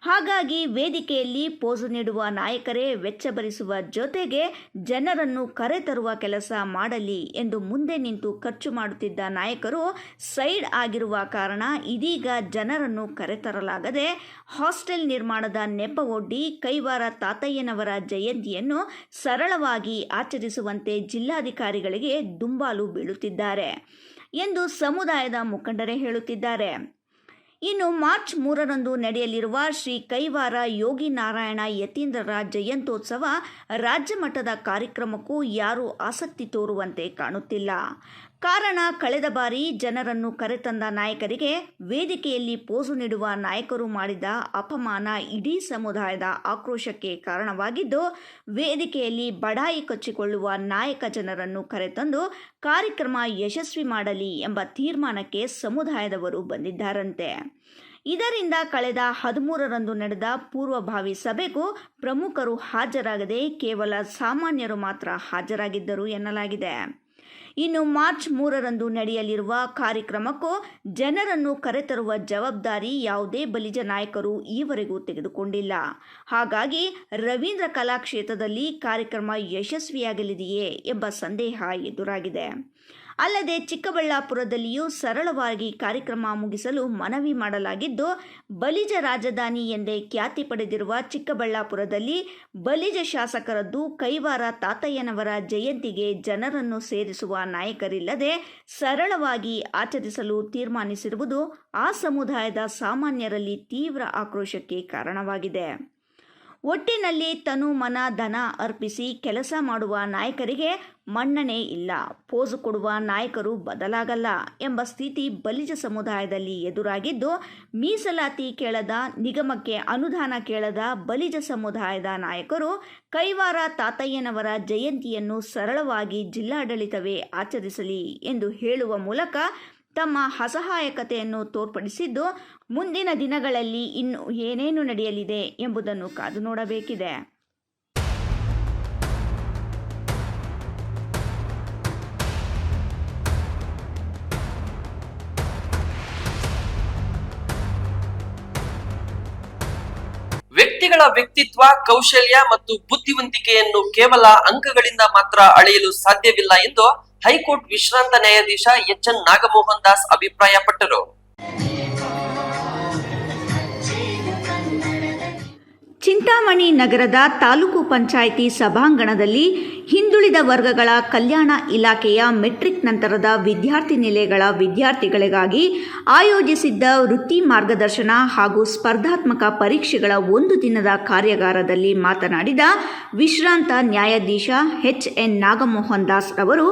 ಹಾಗಾಗಿ ವೇದಿಕೆಯಲ್ಲಿ ಪೋಸು ನೀಡುವ ನಾಯಕರೇ ವೆಚ್ಚ ಭರಿಸುವ ಜೊತೆಗೆ ಜನರನ್ನು ಕರೆತರುವ ಕೆಲಸ ಮಾಡಲಿ ಎಂದು ಮುಂದೆ ನಿಂತು ಖರ್ಚು ಮಾಡುತ್ತಿದ್ದ ನಾಯಕರು ಸೈಡ್ ಆಗಿರುವ ಕಾರಣ ಇದೀಗ ಜನರನ್ನು ಕರೆತರಲಾಗದೆ ಹಾಸ್ಟೆಲ್ ನಿರ್ಮಾಣದ ನೆಪ ಒಡ್ಡಿ ಕೈವಾರ ತಾತಯ್ಯನವರ ಜಯಂತಿಯನ್ನು ಸರಳವಾಗಿ ಆಚರಿಸುವಂತೆ ಜಿಲ್ಲಾಧಿಕಾರಿಗಳಿಗೆ ದುಂಬಾಲು ಬೀಳುತ್ತಿದ್ದಾರೆ ಎಂದು ಸಮುದಾಯದ ಮುಖಂಡರೇ ಹೇಳುತ್ತಿದ್ದಾರೆ. ಇನ್ನು ಮಾರ್ಚ್ 3ರಂದು ನಡೆಯಲಿರುವ ಶ್ರೀ ಕೈವಾರ ಯೋಗಿ ನಾರಾಯಣ ಯತೀಂದ್ರರ ಜಯಂತ್ಯೋತ್ಸವ ರಾಜ್ಯ ಮಟ್ಟದ ಕಾರ್ಯಕ್ರಮಕ್ಕೂ ಯಾರೂ ಆಸಕ್ತಿ ತೋರುವಂತೆ ಕಾಣುತ್ತಿಲ್ಲ. ಕಾರಣ ಕಳೆದ ಬಾರಿ ಜನರನ್ನು ಕರೆತಂದ ನಾಯಕರಿಗೆ ವೇದಿಕೆಯಲ್ಲಿ ಪೋಸು ನೀಡುವ ನಾಯಕರು ಮಾಡಿದ ಅಪಮಾನ ಇಡೀ ಸಮುದಾಯದ ಆಕ್ರೋಶಕ್ಕೆ ಕಾರಣವಾಗಿದ್ದು, ವೇದಿಕೆಯಲ್ಲಿ ಬಡಾಯಿ ಕೊಚ್ಚಿಕೊಳ್ಳುವ ನಾಯಕ ಜನರನ್ನು ಕರೆತಂದು ಕಾರ್ಯಕ್ರಮ ಯಶಸ್ವಿ ಮಾಡಲಿ ಎಂಬ ತೀರ್ಮಾನಕ್ಕೆ ಸಮುದಾಯದವರು ಬಂದಿದ್ದಾರಂತೆ. ಇದರಿಂದ ಕಳೆದ 13ರಂದು ನಡೆದ ಪೂರ್ವಭಾವಿ ಸಭೆಗೂ ಪ್ರಮುಖರು ಹಾಜರಾಗದೆ ಕೇವಲ ಸಾಮಾನ್ಯರು ಮಾತ್ರ ಹಾಜರಾಗಿದ್ದರು ಎನ್ನಲಾಗಿದೆ. ಇನ್ನು ಮಾರ್ಚ್ 3ರಂದು ನಡೆಯಲಿರುವ ಕಾರ್ಯಕ್ರಮಕ್ಕೂ ಜನರನ್ನು ಕರೆತರುವ ಜವಾಬ್ದಾರಿ ಯಾವುದೇ ಬಲಿಜ ನಾಯಕರು ಈವರೆಗೂ ತೆಗೆದುಕೊಂಡಿಲ್ಲ. ಹಾಗಾಗಿ ರವೀಂದ್ರ ಕಲಾಕ್ಷೇತ್ರದಲ್ಲಿ ಕಾರ್ಯಕ್ರಮ ಯಶಸ್ವಿಯಾಗಲಿದೆಯೇ ಎಂಬ ಸಂದೇಹ ಎದುರಾಗಿದೆ. ಅಲ್ಲದೆ ಚಿಕ್ಕಬಳ್ಳಾಪುರದಲ್ಲಿಯೂ ಸರಳವಾಗಿ ಕಾರ್ಯಕ್ರಮ ಮುಗಿಸಲು ಮನವಿ ಮಾಡಲಾಗಿದ್ದು, ಬಲಿಜ ರಾಜಧಾನಿ ಎಂದೇ ಖ್ಯಾತಿ ಪಡೆದಿರುವ ಚಿಕ್ಕಬಳ್ಳಾಪುರದಲ್ಲಿ ಬಲಿಜ ಶಾಸಕರದ್ದು ಕೈವಾರ ತಾತಯ್ಯನವರ ಜಯಂತಿಗೆ ಜನರನ್ನು ಸೇರಿಸುವ ನಾಯಕರಿಲ್ಲದೆ ಸರಳವಾಗಿ ಆಚರಿಸಲು ತೀರ್ಮಾನಿಸಿರುವುದು ಆ ಸಮುದಾಯದ ಸಾಮಾನ್ಯರಲ್ಲಿ ತೀವ್ರ ಆಕ್ರೋಶಕ್ಕೆ ಕಾರಣವಾಗಿದೆ. ಒಟ್ಟಿನಲ್ಲಿ ತನು ಮನ ಧನ ಅರ್ಪಿಸಿ ಕೆಲಸ ಮಾಡುವ ನಾಯಕರಿಗೆ ಮನ್ನಣೆ ಇಲ್ಲ, ಪೋಸು ಕೊಡುವ ನಾಯಕರು ಬದಲಾಗಲ್ಲ ಎಂಬ ಸ್ಥಿತಿ ಬಲಿಜ ಸಮುದಾಯದಲ್ಲಿ ಎದುರಾಗಿದ್ದು, ಮೀಸಲಾತಿ ಕೇಳದ, ನಿಗಮಕ್ಕೆ ಅನುದಾನ ಕೇಳದ ಬಲಿಜ ಸಮುದಾಯದ ನಾಯಕರು ಕೈವಾರ ತಾತಯ್ಯನವರ ಜಯಂತಿಯನ್ನು ಸರಳವಾಗಿ ಜಿಲ್ಲಾಡಳಿತವೇ ಆಚರಿಸಲಿ ಎಂದು ಹೇಳುವ ಮೂಲಕ ತಮ್ಮ ಅಸಹಾಯಕತೆಯನ್ನು ತೋರ್ಪಡಿಸಿದ್ದು, ಮುಂದಿನ ದಿನಗಳಲ್ಲಿ ಇನ್ನು ಏನೇನು ನಡೆಯಲಿದೆ ಎಂಬುದನ್ನು ಕಾದು ನೋಡಬೇಕಿದೆ. ವ್ಯಕ್ತಿಗಳ ವ್ಯಕ್ತಿತ್ವ, ಕೌಶಲ್ಯ ಮತ್ತು ಬುದ್ಧಿವಂತಿಕೆಯನ್ನು ಕೇವಲ ಅಂಕಗಳಿಂದ ಮಾತ್ರ ಅಳೆಯಲು ಸಾಧ್ಯವಿಲ್ಲ ಎಂದು ಹೈಕೋರ್ಟ್ ವಿಶ್ರಾಂತ ನ್ಯಾಯಾಧೀಶ ಎಚ್.ಎನ್. ನಾಗಮೋಹನ್ ದಾಸ್ ಅಭಿಪ್ರಾಯಪಟ್ಟರು. ಚಿಂತಾಮಣಿ ನಗರದ ತಾಲೂಕು ಪಂಚಾಯಿತಿ ಸಭಾಂಗಣದಲ್ಲಿ ಹಿಂದುಳಿದ ವರ್ಗಗಳ ಕಲ್ಯಾಣ ಇಲಾಖೆಯ ಮೆಟ್ರಿಕ್ ನಂತರದ ವಿದ್ಯಾರ್ಥಿ ನಿಲಯಗಳ ವಿದ್ಯಾರ್ಥಿಗಳಿಗಾಗಿ ಆಯೋಜಿಸಿದ್ದ ವೃತ್ತಿ ಮಾರ್ಗದರ್ಶನ ಹಾಗೂ ಸ್ಪರ್ಧಾತ್ಮಕ ಪರೀಕ್ಷೆಗಳ ಒಂದು ದಿನದ ಕಾರ್ಯಾಗಾರದಲ್ಲಿ ಮಾತನಾಡಿದ ವಿಶ್ರಾಂತ ನ್ಯಾಯಾಧೀಶ ಎಚ್.ಎನ್. ನಾಗಮೋಹನ್ ದಾಸ್ ಅವರು,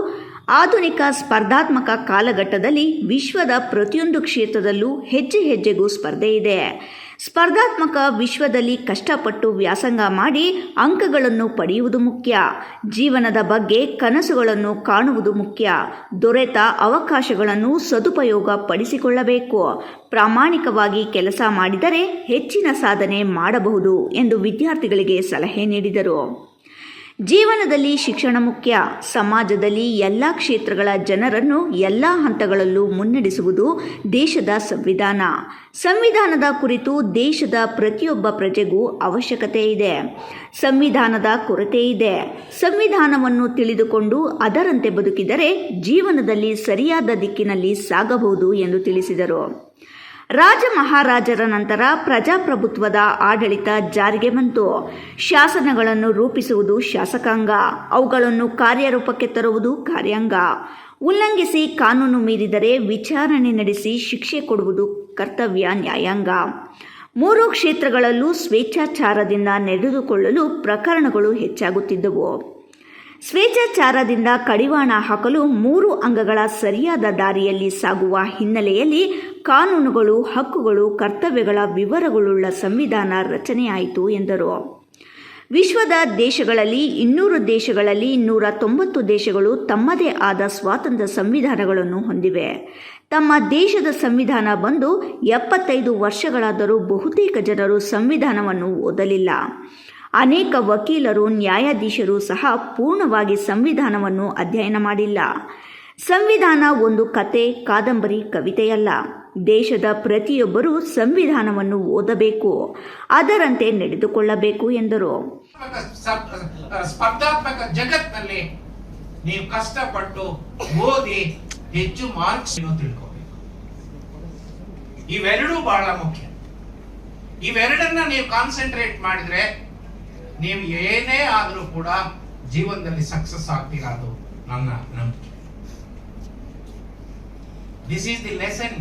ಆಧುನಿಕ ಸ್ಪರ್ಧಾತ್ಮಕ ಕಾಲಘಟ್ಟದಲ್ಲಿ ವಿಶ್ವದ ಪ್ರತಿಯೊಂದು ಕ್ಷೇತ್ರದಲ್ಲೂ ಹೆಜ್ಜೆ ಹೆಜ್ಜೆಗೂ ಸ್ಪರ್ಧೆ ಇದೆ. ಸ್ಪರ್ಧಾತ್ಮಕ ವಿಶ್ವದಲ್ಲಿ ಕಷ್ಟಪಟ್ಟು ವ್ಯಾಸಂಗ ಮಾಡಿ ಅಂಕಗಳನ್ನು ಪಡೆಯುವುದು ಮುಖ್ಯ. ಜೀವನದ ಬಗ್ಗೆ ಕನಸುಗಳನ್ನು ಕಾಣುವುದು ಮುಖ್ಯ. ದೊರೆತ ಅವಕಾಶಗಳನ್ನು ಸದುಪಯೋಗ ಪಡಿಸಿಕೊಳ್ಳಬೇಕು. ಪ್ರಾಮಾಣಿಕವಾಗಿ ಕೆಲಸ ಮಾಡಿದರೆ ಹೆಚ್ಚಿನ ಸಾಧನೆ ಮಾಡಬಹುದು ಎಂದು ವಿದ್ಯಾರ್ಥಿಗಳಿಗೆ ಸಲಹೆ ನೀಡಿದರು. ಜೀವನದಲ್ಲಿ ಶಿಕ್ಷಣ ಮುಖ್ಯ. ಸಮಾಜದಲ್ಲಿ ಎಲ್ಲ ಕ್ಷೇತ್ರಗಳ ಜನರನ್ನು ಎಲ್ಲ ಹಂತಗಳಲ್ಲೂ ಮುನ್ನಡೆಸುವುದು ದೇಶದ ಸಂವಿಧಾನ. ಸಂವಿಧಾನದ ಕುರಿತು ದೇಶದ ಪ್ರತಿಯೊಬ್ಬ ಪ್ರಜೆಗೂ ಅವಶ್ಯಕತೆ ಇದೆ. ಸಂವಿಧಾನದ ಕೊರತೆ ಇದೆ. ಸಂವಿಧಾನವನ್ನು ತಿಳಿದುಕೊಂಡು ಅದರಂತೆ ಬದುಕಿದರೆ ಜೀವನದಲ್ಲಿ ಸರಿಯಾದ ದಿಕ್ಕಿನಲ್ಲಿ ಸಾಗಬಹುದು ಎಂದು ತಿಳಿಸಿದರು. ರಾಜ ಮಹಾರಾಜರ ನಂತರ ಪ್ರಜಾಪ್ರಭುತ್ವದ ಆಡಳಿತ ಜಾರಿಗೆ ಬಂತು. ಶಾಸನಗಳನ್ನು ರೂಪಿಸುವುದು ಶಾಸಕಾಂಗ, ಅವುಗಳನ್ನು ಕಾರ್ಯರೂಪಕ್ಕೆ ತರುವುದು ಕಾರ್ಯಾಂಗ. ಉಲ್ಲಂಘಿಸಿ ಕಾನೂನು ಮೀರಿದರೆ ವಿಚಾರಣೆ ನಡೆಸಿ ಶಿಕ್ಷೆ ಕೊಡುವುದು ಕರ್ತವ್ಯ ನ್ಯಾಯಾಂಗ. ಮೂರು ಕ್ಷೇತ್ರಗಳಲ್ಲೂ ಸ್ವೇಚ್ಛಾಚಾರದಿಂದ ನಡೆದುಕೊಳ್ಳಲು ಪ್ರಕರಣಗಳು ಹೆಚ್ಚಾಗುತ್ತಿದ್ದವು. ಸ್ವೇಚ್ಛಾಚಾರದಿಂದ ಕಡಿವಾಣ ಹಾಕಲು ಮೂರು ಅಂಗಗಳ ಸರಿಯಾದ ದಾರಿಯಲ್ಲಿ ಸಾಗುವ ಹಿನ್ನೆಲೆಯಲ್ಲಿ ಕಾನೂನುಗಳು, ಹಕ್ಕುಗಳು, ಕರ್ತವ್ಯಗಳ ವಿವರಗಳುಳ್ಳ ಸಂವಿಧಾನ ರಚನೆಯಾಯಿತು ಎಂದರು. ವಿಶ್ವದ ದೇಶಗಳಲ್ಲಿ 200 ದೇಶಗಳಲ್ಲಿ 190 ದೇಶಗಳು ತಮ್ಮದೇ ಆದ ಸ್ವಾತಂತ್ರ್ಯ ಸಂವಿಧಾನಗಳನ್ನು ಹೊಂದಿವೆ. ತಮ್ಮ ದೇಶದ ಸಂವಿಧಾನ ಬಂದು 75 ವರ್ಷಗಳಾದರೂ ಬಹುತೇಕ ಜನರು ಸಂವಿಧಾನವನ್ನು ಓದಲಿಲ್ಲ. ಅನೇಕ ವಕೀಲರು, ನ್ಯಾಯಾಧೀಶರು ಸಹ ಪೂರ್ಣವಾಗಿ ಸಂವಿಧಾನವನ್ನು ಅಧ್ಯಯನ ಮಾಡಿಲ್ಲ. ಸಂವಿಧಾನ ಒಂದು ಕತೆ, ಕಾದಂಬರಿ, ಕವಿತೆಯಲ್ಲ. ದೇಶದ ಪ್ರತಿಯೊಬ್ಬರೂ ಸಂವಿಧಾನವನ್ನು ಓದಬೇಕು, ಅದರಂತೆ ನಡೆದುಕೊಳ್ಳಬೇಕು ಎಂದರು. ಸ್ಪರ್ಧಾತ್ಮಕ ಜಗತ್ತಿನಲ್ಲಿ ನೀವು ಕಷ್ಟಪಟ್ಟು ಓದಿ ಹೆಚ್ಚು ಮಾರ್ಕ್ಸ್ ತಿಳ್ಕೋಬೇಕು. ಇವೆರಡೂ ಬಹಳ ಮುಖ್ಯ. ಇವೆರಡನ್ನ ನೀವು ಕಾನ್ಸಂಟ್ರೇಟ್ ಮಾಡಿದ್ರೆ ನೀವು ಏನೇ ಆದರೂ ಕೂಡ ಜೀವನದಲ್ಲಿ ಸಕ್ಸಸ್ ಆಗ್ತೀರಾ, ಅದು ನನ್ನ ನಂಬಿಕೆ. This is the lesson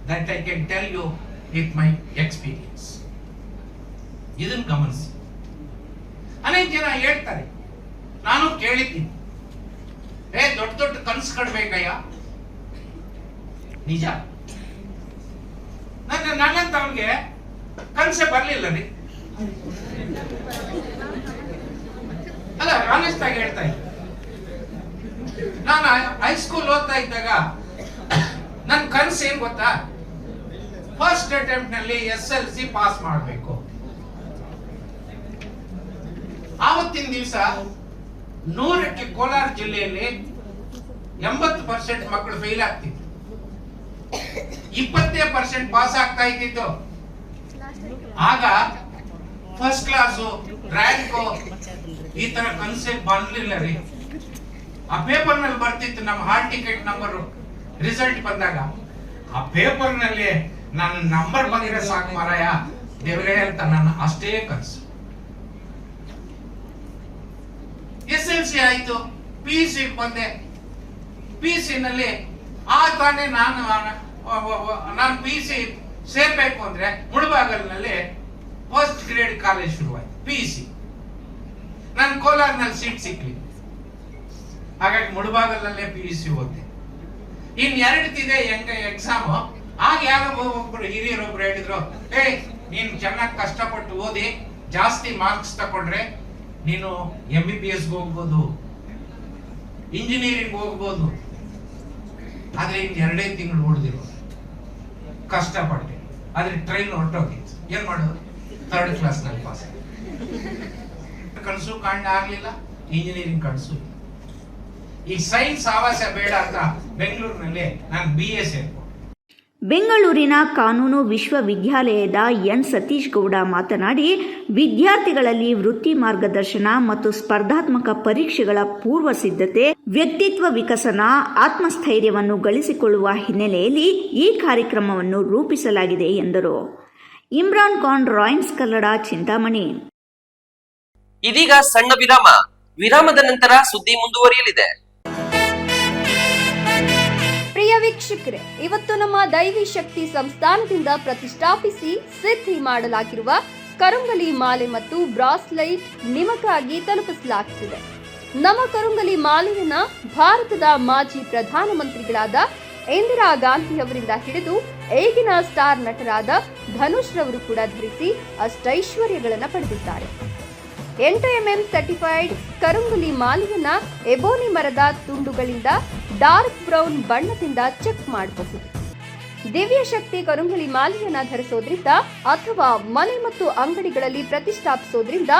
that I can tell you with my experience. ಇದನ್ನು ಗಮನಿಸಿ. ಅನೇಕ ಜನ ಹೇಳ್ತಾರೆ, ನಾನು ಕೇಳಿದ್ದೀನಿ, ದೊಡ್ಡ ದೊಡ್ಡ ಕನಸು ಕಟ್ಬೇಕಯ್ಯ. ನಿಜ, ನನ್ನಂತವನಿಗೆ ಕನಸೆ ಬರ್ಲಿಲ್ಲ ರೀ. ಅಲ್ಲ, ಆನೆಸ್ಟ್ ಆಗಿ ಹೇಳ್ತಾ ಇದ್ದೆ. ನಾನು ಹೈಸ್ಕೂಲ್ ಓದ್ತಾ ಇದ್ದಾಗ ನನ್ನ ಕನಸು ಏನ್ ಗೊತ್ತಾ, ಫಸ್ಟ್ ಅಟೆಂಪ್ಟ್ ನಲ್ಲಿ SLC ಪಾಸ್ ಮಾಡಬೇಕು. ಆವತ್ತಿನ ದಿವಸ 100ಕ್ಕೆ ಕೋಲಾರ ಜಿಲ್ಲೆಯಲ್ಲಿ 80% ಮಕ್ಕಳು ಫೇಲ್ ಆಗ್ತಿದ್ರು, 20% ಪಾಸ್ ಆಗ್ತಾ ಇದ್ದಿದ್ದು. ಆಗ ಫಸ್ಟ್ ಕ್ಲಾಸು, ರ್ಯಾಂಕು ಈ ತರ ಕನ್ಸೆಪ್ಟ್ ಬಂದಿಲ್ಲ ರೀ. ಆ ಪೇಪರ್ನಲ್ಲಿ ಬರ್ತಿತ್ತು ನಮ್ಮ ಹಾಲ್ ಟಿಕೆಟ್ ನಂಬರ್ ರಿಸಲ್ಟ್ ಬಂದಾಗ. ಆ ಪೇಪರ್ನಲ್ಲಿ ನನ್ನ ನಂಬರ್ ಬಂದಿರೋ ಸಾಕು ಮಾರಾಯ ದೇವರೇ ಅಂತ ನನ್ನ ಅಷ್ಟೇ ಕನಸು. SLC ಆಯ್ತು, PUC ಬಂದೆ. PUC ನಲ್ಲಿ ಆ ತಾನೇ ನಾನು PUC ಸೇರ್ಬೇಕು ಅಂದ್ರೆ ಮುಳಬಾಗಲ್ನಲ್ಲಿ ಫಸ್ಟ್ ಗ್ರೇಡ್ ಕಾಲೇಜ್ ಶುರುವಾಯ್ತು PUC. ನಾನು ಕೋಲಾರ್ನಲ್ಲಿ ಸೀಟ್ ಸಿಕ್ಲಿ, ಹಾಗಾಗಿ ಮುಳಬಾಗಲ್ನಲ್ಲೇ PUC ಓದ್ದೆ. ಇನ್ 2 ಹೆಂಗ ಎಕ್ಸಾಮ್. ಆಗ ಯಾರೋ ಒಬ್ರು ಹಿರಿಯರೊಬ್ರು ಹೇಳಿದ್ರು, ನೀನು ಚೆನ್ನಾಗಿ ಕಷ್ಟಪಟ್ಟು ಓದಿ ಜಾಸ್ತಿ ಮಾರ್ಕ್ಸ್ ತಗೊಂಡ್ರೆ ನೀನು MBBS ಹೋಗ್ಬೋದು, ಇಂಜಿನಿಯರಿಂಗ್ ಹೋಗ್ಬೋದು. ಆದ್ರೆ ಇನ್ 2 ತಿಂಗಳು ಓಡಿದಿರೋ ಕಷ್ಟಪಟ್ಟೆ, ಆದ್ರೆ ಟ್ರೈನ್ ಹೊರಟೋಗಿತ್ತು. ಏನ್ ಮಾಡೋದು? 3rd ಕ್ಲಾಸ್ನಲ್ಲಿ ಪಾಸ್. ಕನಸು ಕಾಂಡ ಆಗ್ಲಿಲ್ಲ, ಇಂಜಿನಿಯರಿಂಗ್ ಕನಸು. ಈ ಸೈನ್ಸ್ ಆವಾಸ ಬೇಡ ಅಂತ ಬೆಂಗಳೂರಿನಲ್ಲಿ ನಾನು BA ಸೇರ್ಕೊಂಡೆ. ಬೆಂಗಳೂರಿನ ಕಾನೂನು ವಿಶ್ವವಿದ್ಯಾಲಯದ ಎನ್ ಸತೀಶ್ ಗೌಡ ಮಾತನಾಡಿ, ವಿದ್ಯಾರ್ಥಿಗಳಲ್ಲಿ ವೃತ್ತಿ ಮಾರ್ಗದರ್ಶನ ಮತ್ತು ಸ್ಪರ್ಧಾತ್ಮಕ ಪರೀಕ್ಷೆಗಳ ಪೂರ್ವ ಸಿದ್ಧತೆ, ವ್ಯಕ್ತಿತ್ವ ವಿಕಸನ, ಆತ್ಮಸ್ಥೈರ್ಯವನ್ನು ಗಳಿಸಿಕೊಳ್ಳುವ ಹಿನ್ನೆಲೆಯಲ್ಲಿ ಈ ಕಾರ್ಯಕ್ರಮವನ್ನು ರೂಪಿಸಲಾಗಿದೆ ಎಂದರು. ಇಮ್ರಾನ್ ಖಾನ್, ರಾಯ್ನ್ಸ್ ಕನ್ನಡ, ಚಿಂತಾಮಣಿ. ಇದೀಗ ಸಣ್ಣ ವಿರಾಮ. ವಿರಾಮದ ನಂತರ ಸುದ್ದಿ ಮುಂದುವರಿಯಲಿದೆ. ಪ್ರಿಯ ವೀಕ್ಷಕರೇ, ಇವತ್ತು ನಮ್ಮ ದೈವಿ ಶಕ್ತಿ ಸಂಸ್ಥಾನದಿಂದ ಪ್ರತಿಷ್ಠಾಪಿಸಿ ಸಿದ್ಧಿ ಮಾಡಲಾಗಿರುವ ಕರುಂಗಲಿ ಮಾಲೆ ಮತ್ತು ಬ್ರಾಸ್ಲೈಟ್ ನಿಮಗಾಗಿ ತಲುಪಿಸಲಾಗುತ್ತಿದೆ. ನಮ್ಮ ಕರುಂಗಲಿ ಮಾಲೆಯನ್ನ ಭಾರತದ ಮಾಜಿ ಪ್ರಧಾನಮಂತ್ರಿಗಳಾದ ಇಂದಿರಾ ಗಾಂಧಿ ಅವರಿಂದ ಹಿಡಿದು ಈಗಿನ ಸ್ಟಾರ್ ನಟರಾದ ಧನುಷ್ ರವರು ಕೂಡ ಧರಿಸಿ ಅಷ್ಟೈಶ್ವರ್ಯಗಳನ್ನು ಪಡೆದಿದ್ದಾರೆ. 8mm ಸರ್ಟಿಫೈಡ್ ಕರುಂಗಲಿ ಮಾಲೆಯನ್ನ ಎಬೋನಿ ಮರದ ತುಂಡುಗಳಿಂದ ಡಾರ್ಕ್ ಬ್ರೌನ್ ಬಣ್ಣದಿಂದ ಚೆಕ್ ಮಾಡಬಹುದು. ದಿವ್ಯ ಶಕ್ತಿ ಕರುಂಗಲಿ ಮಾಲೆಯನ್ನ ಧರಿಸೋದ್ರಿಂದ ಅಥವಾ ಮನೆ ಮತ್ತು ಅಂಗಡಿಗಳಲ್ಲಿ ಪ್ರತಿಷ್ಠಾಪಿಸೋದ್ರಿಂದ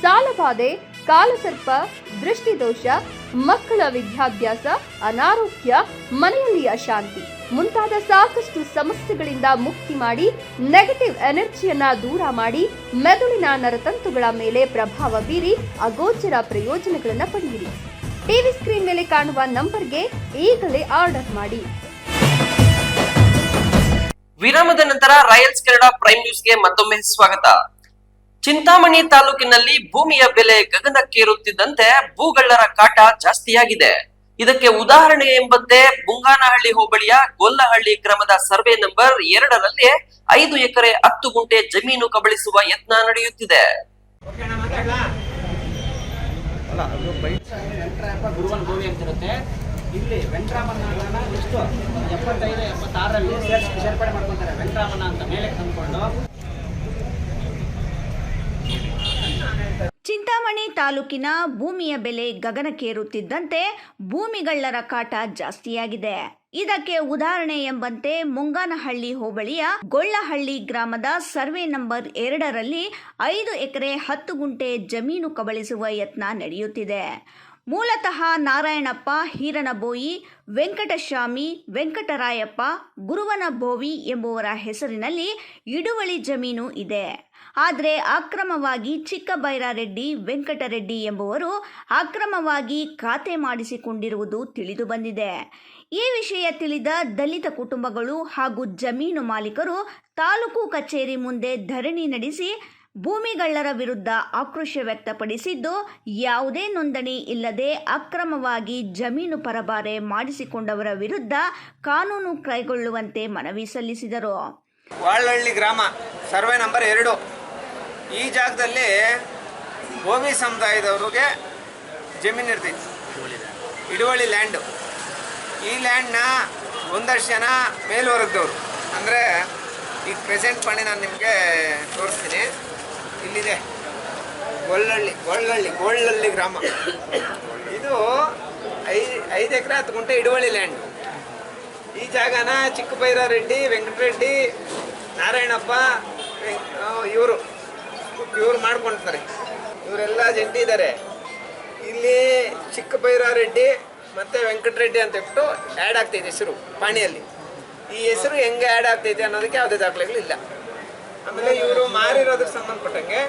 ಸಾಲಬಾಧೆ, ಕಾಲಸರ್ಪ, ದೃಷ್ಟಿದೋಷ, ಮಕ್ಕಳ ವಿದ್ಯಾಭ್ಯಾಸ, ಅನಾರೋಗ್ಯ, ಮನೆಯಲ್ಲಿ ಅಶಾಂತಿ ಮುಂತಾದ ಸಾಕಷ್ಟು ಸಮಸ್ಯೆಗಳಿಂದ ಮುಕ್ತಿ ಮಾಡಿ ನೆಗೆಟಿವ್ ಎನರ್ಜಿಯನ್ನ ದೂರ ಮಾಡಿ ಮೆದುಳಿನ ನರತಂತುಗಳ ಮೇಲೆ ಪ್ರಭಾವ ಬೀರಿ ಅಗೋಚರ ಪ್ರಯೋಜನಗಳನ್ನು ಪಡೆಯಿರಿ. ಟಿವಿ ಸ್ಕ್ರೀನ್ ಮೇಲೆ ಕಾಣುವ ನಂಬರ್ಗೆ ಈಗಲೇ ಆರ್ಡರ್ ಮಾಡಿ. ವಿರಾಮದ ನಂತರ ರಾಯಲ್ಸ್ ಕನ್ನಡ ಪ್ರೈಮ್ ನ್ಯೂಸ್ಗೆ ಮತ್ತೊಮ್ಮೆ ಸ್ವಾಗತ. ಚಿಂತಾಮಣಿ ತಾಲೂಕಿನಲ್ಲಿ ಭೂಮಿಯ ಬೆಲೆ ಗಗನಕ್ಕೇರುತ್ತಿದ್ದಂತೆ ಭೂಗಳ್ಳರ ಕಾಟ ಜಾಸ್ತಿಯಾಗಿದೆ. ಇದಕ್ಕೆ ಉದಾಹರಣೆ ಎಂಬಂತೆ ಬುಂಗಾನಹಳ್ಳಿ ಹೋಬಳಿಯ ಗೊಲ್ಲಹಳ್ಳಿ ಗ್ರಾಮದ ಸರ್ವೆ ನಂಬರ್ 2ರಲ್ಲಿ 5 ಎಕರೆ 10 ಗುಂಟೆ ಜಮೀನು ಕಬಳಿಸುವ ಯತ್ನ ನಡೆಯುತ್ತಿದೆ. ಗುರುವನ್ ಗೋವಿ ಅಂತಿರುತ್ತೆ. ಇಲ್ಲಿ ವೆಂಕಟರಾಮಣ್ಣ ಎಷ್ಟು 75-76ರಲ್ಲಿ ಸೇರ್ಪಡೆ ಮಾಡ್ಕೊಂತಾರೆ. ವೆಂಕಟರಾಮಣ್ಣ ಅಂತ ಮೇಲೆ ತಂದ್ಕೊಂಡು. ಚಿಂತಾಮಣಿ ತಾಲೂಕಿನ ಭೂಮಿಯ ಬೆಲೆ ಗಗನಕ್ಕೇರುತ್ತಿದ್ದಂತೆ ಭೂಮಿಗಳ್ಳರ ಕಾಟ ಜಾಸ್ತಿಯಾಗಿದೆ. ಇದಕ್ಕೆ ಉದಾಹರಣೆ ಎಂಬಂತೆ ಮುಂಗಾನಹಳ್ಳಿ ಹೋಬಳಿಯ ಗೊಳ್ಳಹಳ್ಳಿ ಗ್ರಾಮದ ಸರ್ವೆ ನಂಬರ್ 2ರಲ್ಲಿ 5 ಎಕರೆ 10 ಗುಂಟೆ ಜಮೀನು ಕಬಳಿಸುವ ಯತ್ನ ನಡೆಯುತ್ತಿದೆ. ಮೂಲತಃ ನಾರಾಯಣಪ್ಪ, ಹೀರನಬೋಯಿ, ವೆಂಕಟಸ್ವಾಮಿ, ವೆಂಕಟರಾಯಪ್ಪ, ಗುರುವನಬೋವಿ ಎಂಬುವರ ಹೆಸರಿನಲ್ಲಿ ಹಿಡುವಳಿ ಜಮೀನು ಇದೆ. ಆದರೆ ಅಕ್ರಮವಾಗಿ ಚಿಕ್ಕಬೈರಾರೆಡ್ಡಿ, ವೆಂಕಟರೆಡ್ಡಿ ಎಂಬುವರು ಅಕ್ರಮವಾಗಿ ಖಾತೆ ಮಾಡಿಸಿಕೊಂಡಿರುವುದು ತಿಳಿದು ಬಂದಿದೆ. ಈ ವಿಷಯ ತಿಳಿದ ದಲಿತ ಕುಟುಂಬಗಳು ಹಾಗೂ ಜಮೀನು ಮಾಲೀಕರು ತಾಲೂಕು ಕಚೇರಿ ಮುಂದೆ ಧರಣಿ ನಡೆಸಿ ಭೂಮಿಗಳ್ಳರ ವಿರುದ್ಧ ಆಕ್ರೋಶ ವ್ಯಕ್ತಪಡಿಸಿದ್ದು, ಯಾವುದೇ ನೋಂದಣಿ ಇಲ್ಲದೆ ಅಕ್ರಮವಾಗಿ ಜಮೀನು ಪರಬಾರೆ ಮಾಡಿಸಿಕೊಂಡವರ ವಿರುದ್ಧ ಕಾನೂನು ಕೈಗೊಳ್ಳುವಂತೆ ಮನವಿ ಸಲ್ಲಿಸಿದರು. ವಾಳಹಳ್ಳಿ ಗ್ರಾಮ ಸರ್ವೆ ನಂಬರ್ 2 ಈ ಜಾಗದಲ್ಲಿ ಗೋವಿ ಸಮುದಾಯದವ್ರಿಗೆ ಜಮೀನು ಇರ್ತಿತ್ತು, ಹಿಡುವಳಿ ಲ್ಯಾಂಡು. ಈ ಲ್ಯಾಂಡ್ನ ಒಂದಷ್ಟು ಜನ ಮೇಲ್ವರ್ಗದವರು, ಅಂದರೆ ಈಗ ಪ್ರೆಸೆಂಟ್ ಮಾಡಿ ನಾನು ನಿಮಗೆ ತೋರಿಸ್ತೀನಿ. ಇಲ್ಲಿದೆ ಗೊಳ್ಳಹಳ್ಳಿ ಗ್ರಾಮ. ಇದು 5 ಎಕರೆ 10 ಗುಂಟೆ ಹಿಡುವಳಿ ಲ್ಯಾಂಡು. ಈ ಜಾಗನ ಚಿಕ್ಕಬೈರಾರೆಡ್ಡಿ, ವೆಂಕಟರೆಡ್ಡಿ, ನಾರಾಯಣಪ್ಪ ಇವರು ಮಾಡ್ಕೊಳ್ತಾರೆ. ಇವರೆಲ್ಲ ಜಂಟಿ ಇದ್ದಾರೆ. ಇಲ್ಲಿ ಚಿಕ್ಕಬೈರಾರೆಡ್ಡಿ ಮತ್ತು ವೆಂಕಟರೆಡ್ಡಿ ಅಂತ ಹೇಳ್ಬಿಟ್ಟು ಆ್ಯಡ್ ಆಗ್ತೈತೆ ಹೆಸರು ಪಾಣಿಯಲ್ಲಿ. ಈ ಹೆಸರು ಹೆಂಗೆ ಆ್ಯಡ್ ಆಗ್ತೈತೆ ಅನ್ನೋದಕ್ಕೆ ಯಾವುದೇ ದಾಖಲೆಗಳಿಲ್ಲ. ಆಮೇಲೆ ಇವರು ಮಾರಿರೋದಕ್ಕೆ ಸಂಬಂಧಪಟ್ಟಂಗೆ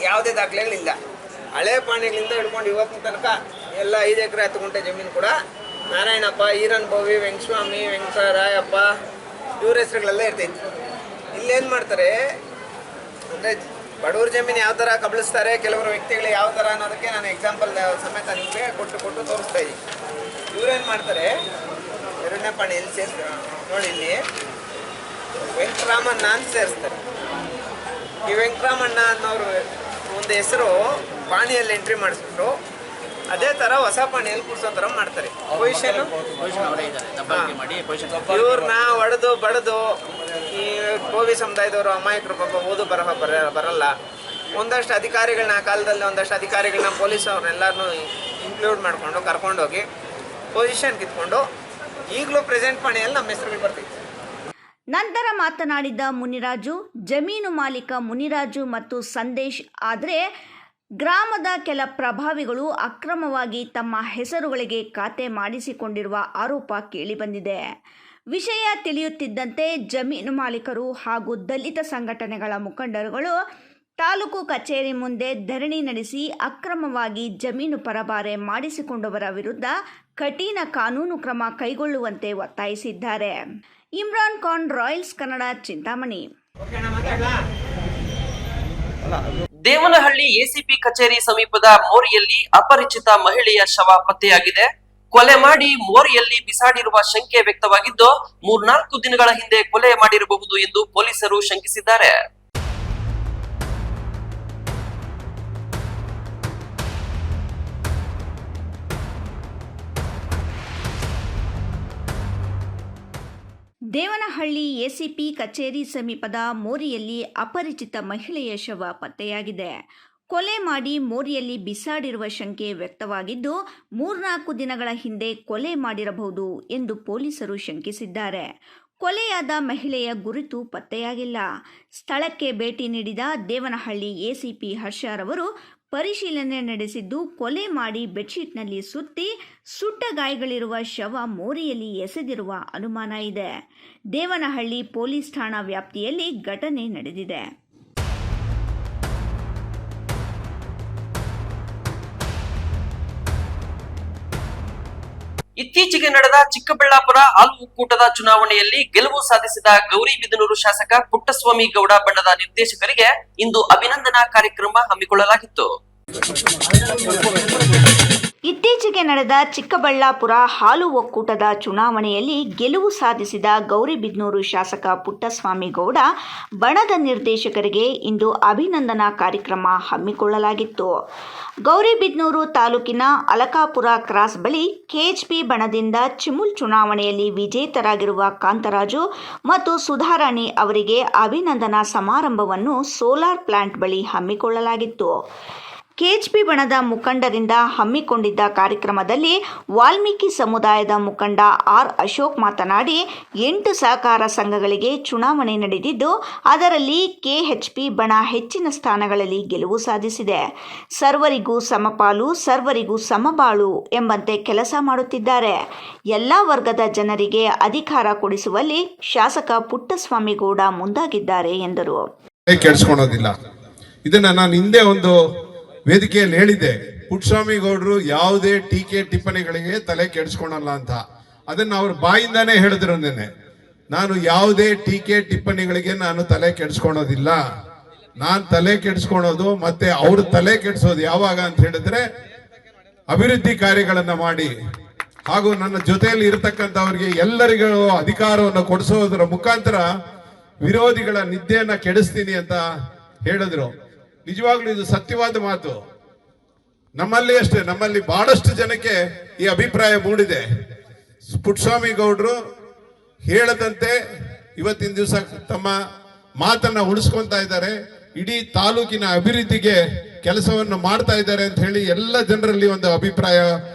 ಯಾವುದೇ ದಾಖಲೆಗಳಿಲ್ಲ. ಹಳೆ ಪಾಣಿಗಳಿಂದ ಹಿಡ್ಕೊಂಡು ಇವತ್ತಿನ ತನಕ ಎಲ್ಲ 5 ಎಕರೆ 10 ಗುಂಟೆ ಜಮೀನು ಕೂಡ ನಾರಾಯಣಪ್ಪ, ಈರನ್ ಬೋವಿ, ವೆಂಕಟಸ್ವಾಮಿ, ವೆಂಕಟರಾಯಪ್ಪ ಇವ್ರ ಹೆಸರುಗಳೆಲ್ಲ ಇರ್ತೈತಿ. ಇಲ್ಲೇನು ಮಾಡ್ತಾರೆ ಅಂದರೆ ಬಡವ್ರ ಜಮೀನು ಯಾವ ಥರ ಕಬಳಿಸ್ತಾರೆ, ಕೆಲವರು ವ್ಯಕ್ತಿಗಳು ಯಾವ ಥರ ಅನ್ನೋದಕ್ಕೆ ನಾನು ಎಕ್ಸಾಂಪಲ್ ಸಮೇತ ನಿಮಗೆ ಕೊಟ್ಟು ತೋರಿಸ್ತಾ ಇದ್ದೀನಿ. ಇವ್ರೇನು ಮಾಡ್ತಾರೆ, 2ನೇ ಪಾಣಿಯಲ್ಲಿ ಸೇರಿಸ್ತಾರೆ ನೋಡಿ. ಇಲ್ಲಿ ವೆಂಕಟರಾಮಣ್ಣ ಅಂತ ಸೇರಿಸ್ತಾರೆ. ಈ ವೆಂಕಟರಾಮಣ್ಣ ಅನ್ನೋರು ಒಂದು ಹೆಸರು ಪಾಣಿಯಲ್ಲಿ ಎಂಟ್ರಿ ಮಾಡಿಸ್ಬಿಟ್ಟು ಅದೇ ಥರ ಹೊಸ ಪಾಣಿಯಲ್ಲಿ ಕೂರಿಸೋ ಥರ ಮಾಡ್ತಾರೆ. ಪೊಸಿಷನ್ ಇವ್ರನ್ನ ಹೊಡೆದು ಬಡ್ದು ಈ ಗೋವಿ ಸಮುದಾಯದವರು ಅಮಾಯಕರು ಪಾಪ ಓದು ಬರಲ್ಲ. ಒಂದಷ್ಟು ಅಧಿಕಾರಿಗಳನ್ನ ಆ ಕಾಲದಲ್ಲಿ ಒಂದಷ್ಟು ಅಧಿಕಾರಿಗಳನ್ನ ಪೊಲೀಸ್ ಅವ್ರನ್ನೆಲ್ಲರನ್ನೂ ಇನ್ಕ್ಲೂಡ್ ಮಾಡಿಕೊಂಡು ಕರ್ಕೊಂಡೋಗಿ ಪೊಸಿಷನ್ ಕಿತ್ಕೊಂಡು ಈಗಲೂ ಪ್ರೆಸೆಂಟ್ ಪಾಣಿಯಲ್ಲಿ ನಮ್ಮ ಹೆಸರುಗಳು ಬರ್ತಿತ್ತು. ನಂತರ ಮಾತನಾಡಿದ ಮುನಿರಾಜು, ಜಮೀನು ಮಾಲೀಕ ಮುನಿರಾಜು ಮತ್ತು ಸಂದೇಶ್ ಆದರೆ ಗ್ರಾಮದ ಕೆಲ ಪ್ರಭಾವಿಗಳು ಅಕ್ರಮವಾಗಿ ತಮ್ಮ ಹೆಸರುಗಳಿಗೆ ಖಾತೆ ಮಾಡಿಸಿಕೊಂಡಿರುವ ಆರೋಪ ಕೇಳಿಬಂದಿದೆ. ವಿಷಯ ತಿಳಿಯುತ್ತಿದ್ದಂತೆ ಜಮೀನು ಮಾಲೀಕರು ಹಾಗೂ ದಲಿತ ಸಂಘಟನೆಗಳ ಮುಖಂಡರುಗಳು ತಾಲೂಕು ಕಚೇರಿ ಮುಂದೆ ಧರಣಿ ನಡೆಸಿ ಅಕ್ರಮವಾಗಿ ಜಮೀನು ಪರಭಾರೆ ಮಾಡಿಸಿಕೊಂಡವರ ವಿರುದ್ಧ ಕಠಿಣ ಕಾನೂನು ಕ್ರಮ ಕೈಗೊಳ್ಳುವಂತೆ ಒತ್ತಾಯಿಸಿದ್ದಾರೆ. ಇಮ್ರಾನ್ ಖಾನ್, ರಾಯಲ್ಸ್ ಕನ್ನಡ, ಚಿಂತಾಮಣಿ. ದೇವನಹಳ್ಳಿ ಎಸಿಪಿ ಕಚೇರಿ ಸಮೀಪದ ಮೋರಿಯಲ್ಲಿ ಅಪರಿಚಿತ ಮಹಿಳೆಯ ಶವ ಪತ್ತೆಯಾಗಿದೆ. ಕೊಲೆ ಮಾಡಿ ಮೋರಿಯಲ್ಲಿ ಬಿಸಾಡಿರುವ ಶಂಕೆ ವ್ಯಕ್ತವಾಗಿದ್ದು 3-4 ದಿನಗಳ ಹಿಂದೆ ಕೊಲೆ ಮಾಡಿರಬಹುದು ಎಂದು ಪೊಲೀಸರು ಶಂಕಿಸಿದ್ದಾರೆ. ದೇವನಹಳ್ಳಿ ಎಸಿಪಿ ಕಚೇರಿ ಸಮೀಪದ ಮೋರಿಯಲ್ಲಿ ಅಪರಿಚಿತ ಮಹಿಳೆಯ ಶವ ಪತ್ತೆಯಾಗಿದೆ. ಕೊಲೆ ಮಾಡಿ ಮೋರಿಯಲ್ಲಿ ಬಿಸಾಡಿರುವ ಶಂಕೆ ವ್ಯಕ್ತವಾಗಿದ್ದು 3-4 ದಿನಗಳ ಹಿಂದೆ ಕೊಲೆ ಮಾಡಿರಬಹುದು ಎಂದು ಪೊಲೀಸರು ಶಂಕಿಸಿದ್ದಾರೆ. ಕೊಲೆಯಾದ ಮಹಿಳೆಯ ಗುರುತು ಪತ್ತೆಯಾಗಿಲ್ಲ. ಸ್ಥಳಕ್ಕೆ ಭೇಟಿ ನೀಡಿದ ದೇವನಹಳ್ಳಿ ಎಸಿಪಿ ಹರ್ಷರವರು ಪರಿಶೀಲನೆ ನಡೆಸಿದ್ದು, ಕೊಲೆ ಮಾಡಿ ಬೆಡ್ಶೀಟ್ನಲ್ಲಿ ಸುತ್ತಿ ಸುಟ್ಟ ಗಾಯಗಳಿರುವ ಶವ ಮೋರಿಯಲ್ಲಿ ಎಸೆದಿರುವ ಅನುಮಾನ ಇದೆ. ದೇವನಹಳ್ಳಿ ಪೊಲೀಸ್ ಠಾಣಾ ವ್ಯಾಪ್ತಿಯಲ್ಲಿ ಘಟನೆ ನಡೆದಿದೆ. ಇತ್ತೀಚೆಗೆ ನಡೆದ ಚಿಕ್ಕಬಳ್ಳಾಪುರ ಹಾಲು ಒಕ್ಕೂಟದ ಚುನಾವಣೆಯಲ್ಲಿ ಗೆಲುವು ಸಾಧಿಸಿದ ಗೌರಿಬಿದನೂರು ಶಾಸಕ ಪುಟ್ಟಸ್ವಾಮಿ ಗೌಡ ಬಣದ ನಿರ್ದೇಶಕರಿಗೆ ಇಂದು ಅಭಿನಂದನಾ ಕಾರ್ಯಕ್ರಮ ಹಮ್ಮಿಕೊಳ್ಳಲಾಗಿತ್ತು. ಇತ್ತೀಚೆಗೆ ನಡೆದ ಚಿಕ್ಕಬಳ್ಳಾಪುರ ಹಾಲು ಒಕ್ಕೂಟದ ಚುನಾವಣೆಯಲ್ಲಿ ಗೆಲುವು ಸಾಧಿಸಿದ ಗೌರಿಬಿದನೂರು ಶಾಸಕ ಪುಟ್ಟಸ್ವಾಮಿ ಗೌಡ ಬಣದ ನಿರ್ದೇಶಕರಿಗೆ ಇಂದು ಅಭಿನಂದನಾ ಕಾರ್ಯಕ್ರಮ ಹಮ್ಮಿಕೊಳ್ಳಲಾಗಿತ್ತು. ಗೌರಿಬಿದನೂರು ತಾಲೂಕಿನ ಅಲಕಾಪುರ ಕ್ರಾಸ್ ಬಳಿ ಕೆಎಚ್ಪಿ ಬಣದಿಂದ ಚಿಮುಲ್ ಚುನಾವಣೆಯಲ್ಲಿ ವಿಜೇತರಾಗಿರುವ ಕಾಂತರಾಜು ಮತ್ತು ಸುಧಾರಾಣಿ ಅವರಿಗೆ ಅಭಿನಂದನಾ ಸಮಾರಂಭವನ್ನು ಸೋಲಾರ್ ಪ್ಲಾಂಟ್ ಬಳಿ ಹಮ್ಮಿಕೊಳ್ಳಲಾಗಿತ್ತು. ಕೆಎಚ್ಪಿ ಬಣದ ಮುಖಂಡರಿಂದ ಹಮ್ಮಿಕೊಂಡಿದ್ದ ಕಾರ್ಯಕ್ರಮದಲ್ಲಿ ವಾಲ್ಮೀಕಿ ಸಮುದಾಯದ ಮುಖಂಡ ಆರ್ ಅಶೋಕ್ ಮಾತನಾಡಿ 8 ಸಹಕಾರ ಸಂಘಗಳಿಗೆ ಚುನಾವಣೆ ನಡೆದಿದ್ದು ಅದರಲ್ಲಿ ಕೆಎಚ್ಪಿ ಬಣ ಹೆಚ್ಚಿನ ಸ್ಥಾನಗಳಲ್ಲಿ ಗೆಲುವು ಸಾಧಿಸಿದೆ. ಸರ್ವರಿಗೂ ಸಮಪಾಲು, ಸರ್ವರಿಗೂ ಸಮಬಾಳು ಎಂಬಂತೆ ಕೆಲಸ ಮಾಡುತ್ತಿದ್ದಾರೆ. ಎಲ್ಲ ವರ್ಗದ ಜನರಿಗೆ ಅಧಿಕಾರ ಕೊಡಿಸುವಲ್ಲಿ ಶಾಸಕ ಪುಟ್ಟಸ್ವಾಮಿ ಗೌಡ ಮುಂದಾಗಿದ್ದಾರೆ ಎಂದರು. ಇದನ್ನ ನಾನು ಹಿಂದೆ ಒಂದು ವೇದಿಕೆಯಲ್ಲಿ ಹೇಳಿದ್ದೆ, ಪುಟ್ಟಸ್ವಾಮಿ ಗೌಡರು ಯಾವುದೇ ಟೀಕೆ ಟಿಪ್ಪಣಿಗಳಿಗೆ ತಲೆ ಕೆಡಿಸ್ಕೊಳಲ್ಲ ಅಂತ. ಅದನ್ನ ಅವ್ರ ಬಾಯಿಂದಾನೇ ಹೇಳಿದ್ರು. ನಾನು ಯಾವುದೇ ಟೀಕೆ ಟಿಪ್ಪಣಿಗಳಿಗೆ ನಾನು ತಲೆ ಕೆಡಿಸ್ಕೊಳೋದಿಲ್ಲ. ನಾನು ತಲೆ ಕೆಡಿಸ್ಕೊಳೋದು ಮತ್ತೆ ಅವ್ರ ತಲೆ ಕೆಡಿಸೋದು ಯಾವಾಗ ಅಂತ ಹೇಳಿದ್ರೆ ಅಭಿವೃದ್ಧಿ ಕಾರ್ಯಗಳನ್ನ ಮಾಡಿ ಹಾಗೂ ನನ್ನ ಜೊತೆಯಲ್ಲಿ ಇರತಕ್ಕಂಥವ್ರಿಗೆ ಎಲ್ಲರಿಗೂ ಅಧಿಕಾರವನ್ನು ಕೊಡಿಸೋದರ ಮುಖಾಂತರ ವಿರೋಧಿಗಳ ನಿದ್ದೆಯನ್ನ ಕೆಡಿಸ್ತೀನಿ ಅಂತ ಹೇಳಿದ್ರು. ನಿಜವಾಗ್ಲೂ ಇದು ಸತ್ಯವಾದ ಮಾತು. ನಮ್ಮಲ್ಲಿ ಅಷ್ಟೇ, ನಮ್ಮಲ್ಲಿ ಬಹಳಷ್ಟು ಜನಕ್ಕೆ ಈ ಅಭಿಪ್ರಾಯ ಮೂಡಿದೆ. ಪುಟ್ಟಸ್ವಾಮಿ ಗೌಡರು ಹೇಳದಂತೆ ಇವತ್ತಿನ ದಿವಸ ತಮ್ಮ ಮಾತನ್ನ ಉಳಿಸ್ಕೊಂತಾ ಇದ್ದಾರೆ. ಇಡೀ ತಾಲೂಕಿನ ಅಭಿವೃದ್ಧಿಗೆ ಕೆಲಸವನ್ನು ಮಾಡ್ತಾ ಇದ್ದಾರೆ ಅಂತ ಹೇಳಿ ಎಲ್ಲ ಜನರಲ್ಲಿ ಒಂದು ಅಭಿಪ್ರಾಯ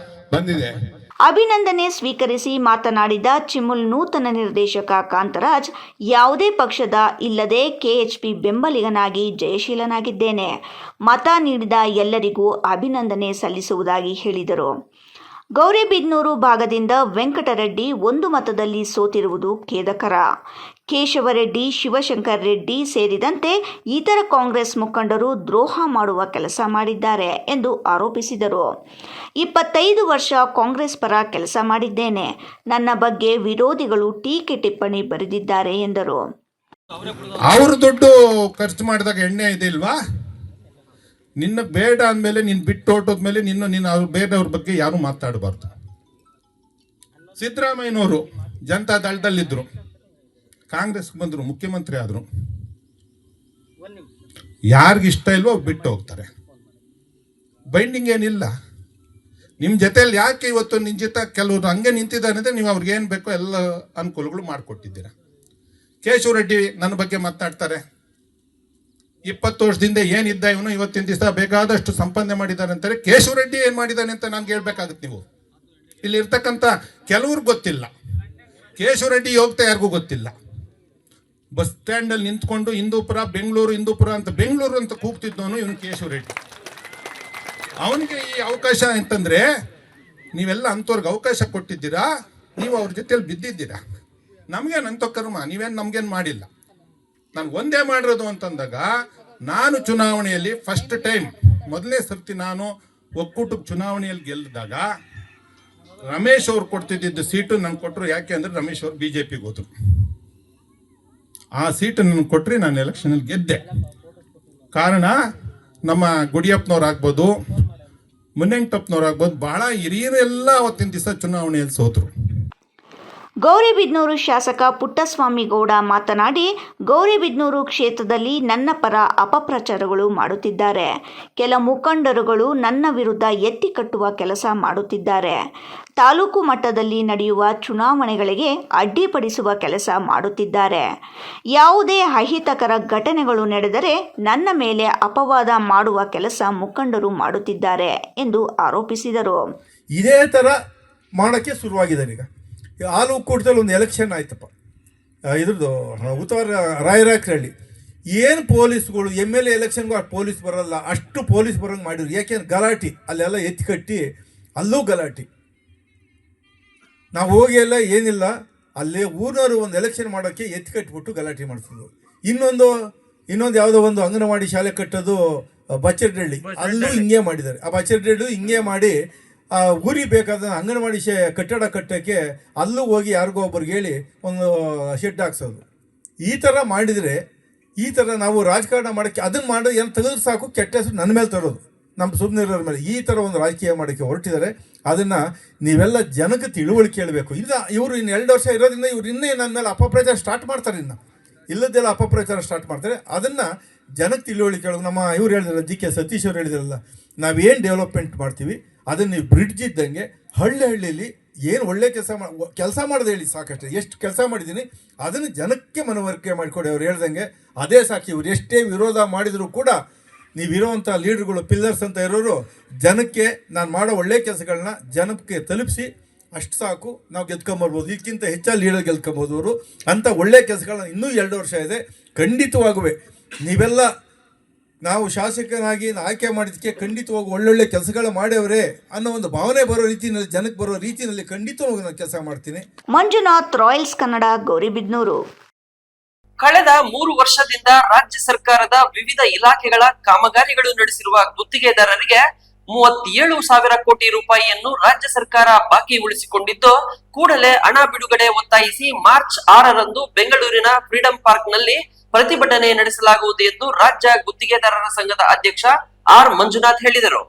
ಬಂದಿದೆ. ಅಭಿನಂದನೆ ಸ್ವೀಕರಿಸಿ ಮಾತನಾಡಿದ ಚಿಮುಲ್ ನೂತನ ನಿರ್ದೇಶಕ ಕಾಂತರಾಜ್, ಯಾವುದೇ ಪಕ್ಷದ ಇಲ್ಲದೆ ಕೆಎಚ್ಪಿ ಬೆಂಬಲಿಗನಾಗಿ ಜಯಶೀಲನಾಗಿದ್ದೇನೆ. ಮತ ನೀಡಿದ ಎಲ್ಲರಿಗೂ ಅಭಿನಂದನೆ ಸಲ್ಲಿಸುವುದಾಗಿ ಹೇಳಿದರು. ಗೌರಿಬಿದನೂರು ಭಾಗದಿಂದ ವೆಂಕಟರೆಡ್ಡಿ ಒಂದು ಮತದಲ್ಲಿ ಸೋತಿರುವುದು ಖೇದಕರ. ಕೇಶವರೆಡ್ಡಿ, ಶಿವಶಂಕರ್ ರೆಡ್ಡಿ ಸೇರಿದಂತೆ ಇತರ ಕಾಂಗ್ರೆಸ್ ಮುಖಂಡರು ದ್ರೋಹ ಮಾಡುವ ಕೆಲಸ ಮಾಡಿದ್ದಾರೆ ಎಂದು ಆರೋಪಿಸಿದರು. 25 ವರ್ಷ ಕಾಂಗ್ರೆಸ್ ಪರ ಕೆಲಸ ಮಾಡಿದ್ದೇನೆ. ನನ್ನ ಬಗ್ಗೆ ವಿರೋಧಿಗಳು ಟೀಕೆ ಟಿಪ್ಪಣಿ ಬರೆದಿದ್ದಾರೆ ಎಂದರು. ಅವರು ದುಡ್ಡು ಖರ್ಚು ಮಾಡಿದಾಗ ಎಣ್ಣೆ ಇದಿಲ್ವಾ? ನಿನ್ನ ಬೇಡ ಅಂದಮೇಲೆ ನೀನು ಬಿಟ್ಟು ಹೊರಟೋದ್ಮೇಲೆ ನೀನು ಅವ್ರು ಬೇರೆಯವ್ರ ಬಗ್ಗೆ ಯಾರು ಮಾತಾಡಬಾರ್ದು. ಸಿದ್ದರಾಮಯ್ಯನವರು ಜನತಾ ದಳದಲ್ಲಿದ್ದರು, ಕಾಂಗ್ರೆಸ್ಗೆ ಬಂದರು, ಮುಖ್ಯಮಂತ್ರಿ ಆದರು. ಯಾರಿಗಿಷ್ಟ ಇಲ್ವೋ ಅವ್ರು ಬಿಟ್ಟು ಹೋಗ್ತಾರೆ. ಬೈಂಡಿಂಗ್ ಏನಿಲ್ಲ. ನಿಮ್ಮ ಜೊತೆಯಲ್ಲಿ ಯಾಕೆ ಇವತ್ತು ನಿನ್ನ ಜೊತೆ ಕೆಲವರು ಹಂಗೆ ನಿಂತಿದ್ದಾರೆ ಅಂದರೆ ನೀವು ಅವ್ರಿಗೆ ಏನು ಬೇಕೋ ಎಲ್ಲ ಅನುಕೂಲಗಳು ಮಾಡಿಕೊಟ್ಟಿದ್ದೀರ. ಕೇಶವರೆಡ್ಡಿ ನನ್ನ ಬಗ್ಗೆ ಮಾತನಾಡ್ತಾರೆ. 20 ವರ್ಷದಿಂದ ಏನಿದ್ದ ಇವನು ಇವತ್ತಿನ ದಿವಸ ಬೇಕಾದಷ್ಟು ಸಂಪಾದನೆ ಮಾಡಿದ್ದಾರೆ ಅಂತಾರೆ. ಕೇಶವರೆಡ್ಡಿ ಏನು ಮಾಡಿದ್ದಾನೆ ಅಂತ ನನ್ಗೆ ಹೇಳ್ಬೇಕಾಗುತ್ತೆ. ನೀವು ಇಲ್ಲಿ ಇರ್ತಕ್ಕಂಥ ಕೆಲವ್ರಿಗೆ ಗೊತ್ತಿಲ್ಲ. ಕೇಶವರೆಡ್ಡಿ ಹೋಗ್ತಾ ಯಾರಿಗೂ ಗೊತ್ತಿಲ್ಲ. ಬಸ್ ಸ್ಟ್ಯಾಂಡಲ್ಲಿ ನಿಂತ್ಕೊಂಡು ಹಿಂದೂಪುರ ಬೆಂಗಳೂರು ಅಂತ ಕೂಗ್ತಿದ್ದವನು ಇವನು ಕೇಶವರೆಡ್ಡಿ. ಅವನಿಗೆ ಈ ಅವಕಾಶ ಅಂತಂದರೆ ನೀವೆಲ್ಲ ಅಂಥವ್ರಿಗೆ ಅವಕಾಶ ಕೊಟ್ಟಿದ್ದೀರಾ, ನೀವು ಅವ್ರ ಜೊತೆಯಲ್ಲಿ ಬಿದ್ದಿದ್ದೀರಾ. ನಮಗೇನು ಅಂಥ ಕರ್ಮ, ನೀವೇನು ನಮಗೇನು ಮಾಡಿಲ್ಲ. ನಾನು ಒಂದೇ ಮಾಡಿರೋದು ಅಂತಂದಾಗ, ನಾನು ಚುನಾವಣೆಯಲ್ಲಿ ಫಸ್ಟ್ ಟೈಮ್ ಮೊದಲನೇ ಸರ್ತಿ ನಾನು ಒಕ್ಕೂಟಕ್ಕೆ ಚುನಾವಣೆಯಲ್ಲಿ ಗೆಲ್ಲಿದಾಗ ರಮೇಶ್ ಅವ್ರು ಕೊಡ್ತಿದ್ದ ಸೀಟು ನಂಗೆ ಕೊಟ್ಟರು. ಯಾಕೆ ಅಂದರೆ ರಮೇಶ್ ಅವರು BJPಗೆ ಹೋದರು. ಆ ಸೀಟು ನನಗೆ ಕೊಟ್ಟರೆ ನಾನು ಎಲೆಕ್ಷನಲ್ಲಿ ಗೆದ್ದೆ. ಕಾರಣ ನಮ್ಮ ಗುಡಿಯಪ್ಪನವ್ರು ಆಗ್ಬೋದು, ಮುನ್ನೆಂಟಪ್ಪನವ್ರು ಆಗ್ಬೋದು, ಭಾಳ ಹಿರಿಯರೆಲ್ಲ ಅವತ್ತಿನ ದಿವಸ ಚುನಾವಣೆಯಲ್ಲಿ ಸೋತರು. ಗೌರಿಬಿದನೂರು ಶಾಸಕ ಪುಟ್ಟಸ್ವಾಮಿ ಗೌಡ ಮಾತನಾಡಿ, ಗೌರಿಬಿದನೂರು ಕ್ಷೇತ್ರದಲ್ಲಿ ನನ್ನ ಪರ ಅಪಪ್ರಚಾರಗಳು ಮಾಡುತ್ತಿದ್ದಾರೆ. ಕೆಲ ಮುಖಂಡರುಗಳು ನನ್ನ ವಿರುದ್ಧ ಎತ್ತಿ ಕಟ್ಟುವ ಕೆಲಸ ಮಾಡುತ್ತಿದ್ದಾರೆ. ತಾಲೂಕು ಮಟ್ಟದಲ್ಲಿ ನಡೆಯುವ ಚುನಾವಣೆಗಳಿಗೆ ಅಡ್ಡಿಪಡಿಸುವ ಕೆಲಸ ಮಾಡುತ್ತಿದ್ದಾರೆ. ಯಾವುದೇ ಅಹಿತಕರ ಘಟನೆಗಳು ನಡೆದರೆ ನನ್ನ ಮೇಲೆ ಅಪವಾದ ಮಾಡುವ ಕೆಲಸ ಮುಖಂಡರು ಮಾಡುತ್ತಿದ್ದಾರೆ ಎಂದು ಆರೋಪಿಸಿದರು. ಇದೇ ಥರ ಮಾಡೋಕ್ಕೆ ಶುರುವಾಗಿದ್ದಾರೆ. ಈಗ ಹಾಲು ಒಕ್ಕೂಟದಲ್ಲಿ ಒಂದು ಎಲೆಕ್ಷನ್ ಆಯ್ತಪ್ಪ, ಇದ್ರದ್ದು ಉತ್ತರ ರಾಯರಾಕ್ರಳ್ಳಿ. ಏನು ಪೊಲೀಸ್ಗಳು MLA ಎಲೆಕ್ಷನ್ಗೂ ಅಷ್ಟು ಪೊಲೀಸ್ ಬರೋಲ್ಲ, ಅಷ್ಟು ಪೊಲೀಸ್ ಬರೋಂಗೆ ಮಾಡಿದ್ರು. ಯಾಕೆಂದ್ರೆ ಗಲಾಟೆ ಅಲ್ಲೆಲ್ಲ ಎತ್ತಿ ಕಟ್ಟಿ, ಅಲ್ಲೂ ಗಲಾಟೆ. ನಾವು ಹೋಗಿ ಎಲ್ಲ ಏನಿಲ್ಲ, ಅಲ್ಲೇ ಊರಿನವರು ಒಂದು ಎಲೆಕ್ಷನ್ ಮಾಡೋಕ್ಕೆ ಎತ್ತಿ ಕಟ್ಟಿಬಿಟ್ಟು ಗಲಾಟೆ ಮಾಡಿಸಿದ್ರು. ಇನ್ನೊಂದು ಯಾವುದೋ ಒಂದು ಅಂಗನವಾಡಿ ಶಾಲೆ ಕಟ್ಟೋದು ಬಚ್ಚರಹಳ್ಳಿ, ಅಲ್ಲೂ ಹಿಂಗೆ ಮಾಡಿದ್ದಾರೆ. ಆ ಬಚ್ಚರಹಳ್ಳಿ ಹಿಂಗೆ ಮಾಡಿ ಊರಿಗೆ ಬೇಕಾದ ಅಂಗನವಾಡಿ ಕಟ್ಟಡ ಕಟ್ಟೋಕ್ಕೆ ಅಲ್ಲೂ ಹೋಗಿ ಯಾರಿಗೋ ಒಬ್ರಿಗೆ ಹೇಳಿ ಒಂದು ಶೆಡ್ ಹಾಕ್ಸೋದು. ಈ ಥರ ಮಾಡಿದರೆ, ಈ ಥರ ನಾವು ರಾಜಕಾರಣ ಮಾಡೋಕ್ಕೆ ಅದನ್ನು ಮಾಡೋದು ಏನು ತೆಗೆದ್ರೆ ಸಾಕು, ಕೆಟ್ಟ ಹೆಸರು ನನ್ನ ಮೇಲೆ ತರೋದು, ನಮ್ಮ ಸುಮ್ಮನೆ ಇರೋರ ಮೇಲೆ. ಈ ಥರ ಒಂದು ರಾಜಕೀಯ ಮಾಡೋಕ್ಕೆ ಹೊರಟಿದ್ದಾರೆ. ಅದನ್ನು ನೀವೆಲ್ಲ ಜನಕ್ಕೆ ತಿಳುವಳಿಕೆ ಹೇಳಬೇಕು. ಇಲ್ಲ ಇವರು ಇನ್ನು 2 ವರ್ಷ ಇರೋದ್ರಿಂದ ಇವ್ರು ಇನ್ನೇ ನನ್ನ ಮೇಲೆ ಅಪಪ್ರಚಾರ ಸ್ಟಾರ್ಟ್ ಮಾಡ್ತಾರೆ. ಇಲ್ಲದೆಲ್ಲ ಅಪಪ್ರಚಾರ ಸ್ಟಾರ್ಟ್ ಮಾಡ್ತಾರೆ. ಅದನ್ನು ಜನಕ್ಕೆ ತಿಳುವಳಿಕೆ ಹೇಳೋದು. ನಮ್ಮ ಇವ್ರು ಹೇಳಿದಾರೆ, DK ಸತೀಶ್ ಅವ್ರು ಹೇಳಿದಾರಲ್ಲ, ನಾವೇನು ಡೆವಲಪ್ಮೆಂಟ್ ಮಾಡ್ತೀವಿ ಅದನ್ನು ನೀವು ಬ್ರಿಡ್ಜ್ ಇದ್ದಂಗೆ ಹಳ್ಳಿಯಲ್ಲಿ ಏನು ಒಳ್ಳೆ ಕೆಲಸ ಮಾಡೋದು ಹೇಳಿ ಸಾಕಷ್ಟೇ. ಎಷ್ಟು ಕೆಲಸ ಮಾಡಿದ್ದೀನಿ ಅದನ್ನು ಜನಕ್ಕೆ ಮನವರಿಕೆ ಮಾಡಿಕೊಡಿ. ಅವ್ರು ಹೇಳ್ದಂಗೆ ಅದೇ ಸಾಕು. ಇವ್ರು ಎಷ್ಟೇ ವಿರೋಧ ಮಾಡಿದರೂ ಕೂಡ ನೀವಿರೋವಂಥ ಲೀಡರ್ಗಳು, ಪಿಲ್ಲರ್ಸ್ ಅಂತ ಇರೋರು ಜನಕ್ಕೆ ನಾನು ಮಾಡೋ ಒಳ್ಳೆ ಕೆಲಸಗಳನ್ನ ಜನಕ್ಕೆ ತಲುಪಿಸಿ ಅಷ್ಟು ಸಾಕು, ನಾವು ಗೆದ್ಕೊಂಬರ್ಬೋದು. ಇದಕ್ಕಿಂತ ಹೆಚ್ಚಾಗಿ ಲೀಡರ್ ಗೆದ್ಕೊಬೋದು ಅವರು. ಅಂಥ ಒಳ್ಳೆ ಕೆಲಸಗಳನ್ನ ಇನ್ನೂ 2 ವರ್ಷ ಇದೆ. ಖಂಡಿತವಾಗುವೆ ನೀವೆಲ್ಲ ನಾವು ಶಾಸಕನಾಗಿ ಆಯ್ಕೆ ಮಾಡಿದ್ದಕ್ಕೆ ಖಂಡಿತವಾಗಿ ಒಳ್ಳೊಳ್ಳೆ ಕೆಲಸಗಳು ಮಾಡ್ಯವರೇ ಅನ್ನೋ ಒಂದು ಭಾವನೆ ಬರೋ ರೀತಿಯಲ್ಲಿ, ಜನಕ್ಕೆ ಬರೋ ರೀತಿಯಲ್ಲಿ ಖಂಡಿತವಾಗಿ ನಾನು ಕೆಲಸ ಮಾಡ್ತೀನಿ. ಮಂಜುನಾಥ್, ರಾಯಲ್ಸ್ ಕನ್ನಡ, ಗೌರಿಬಿದನೂರು. ಕಳೆದ 3 ವರ್ಷದಿಂದ ರಾಜ್ಯ ಸರ್ಕಾರದ ವಿವಿಧ ಇಲಾಖೆಗಳ ಕಾಮಗಾರಿಗಳು ನಡೆಸಿರುವ ಗುತ್ತಿಗೆದಾರರಿಗೆ 37,000 ಕೋಟಿ ರೂಪಾಯಿಯನ್ನು ರಾಜ್ಯ ಸರ್ಕಾರ ಬಾಕಿ ಉಳಿಸಿಕೊಂಡಿದ್ದು, ಕೂಡಲೇ ಹಣ ಬಿಡುಗಡೆ ಒತ್ತಾಯಿಸಿ ಮಾರ್ಚ್ 6ರಂದು ಬೆಂಗಳೂರಿನ ಫ್ರೀಡಂ ಪಾರ್ಕ್ ನಲ್ಲಿ ಪ್ರತಿಭಟನೆ ನಡೆಸಲಾಗುವುದು ಎಂದು ರಾಜ್ಯ ಗುತ್ತಿಗೆದಾರರ ಸಂಘದ ಅಧ್ಯಕ್ಷ R ಮಂಜುನಾಥ್ ಹೇಳಿದರು.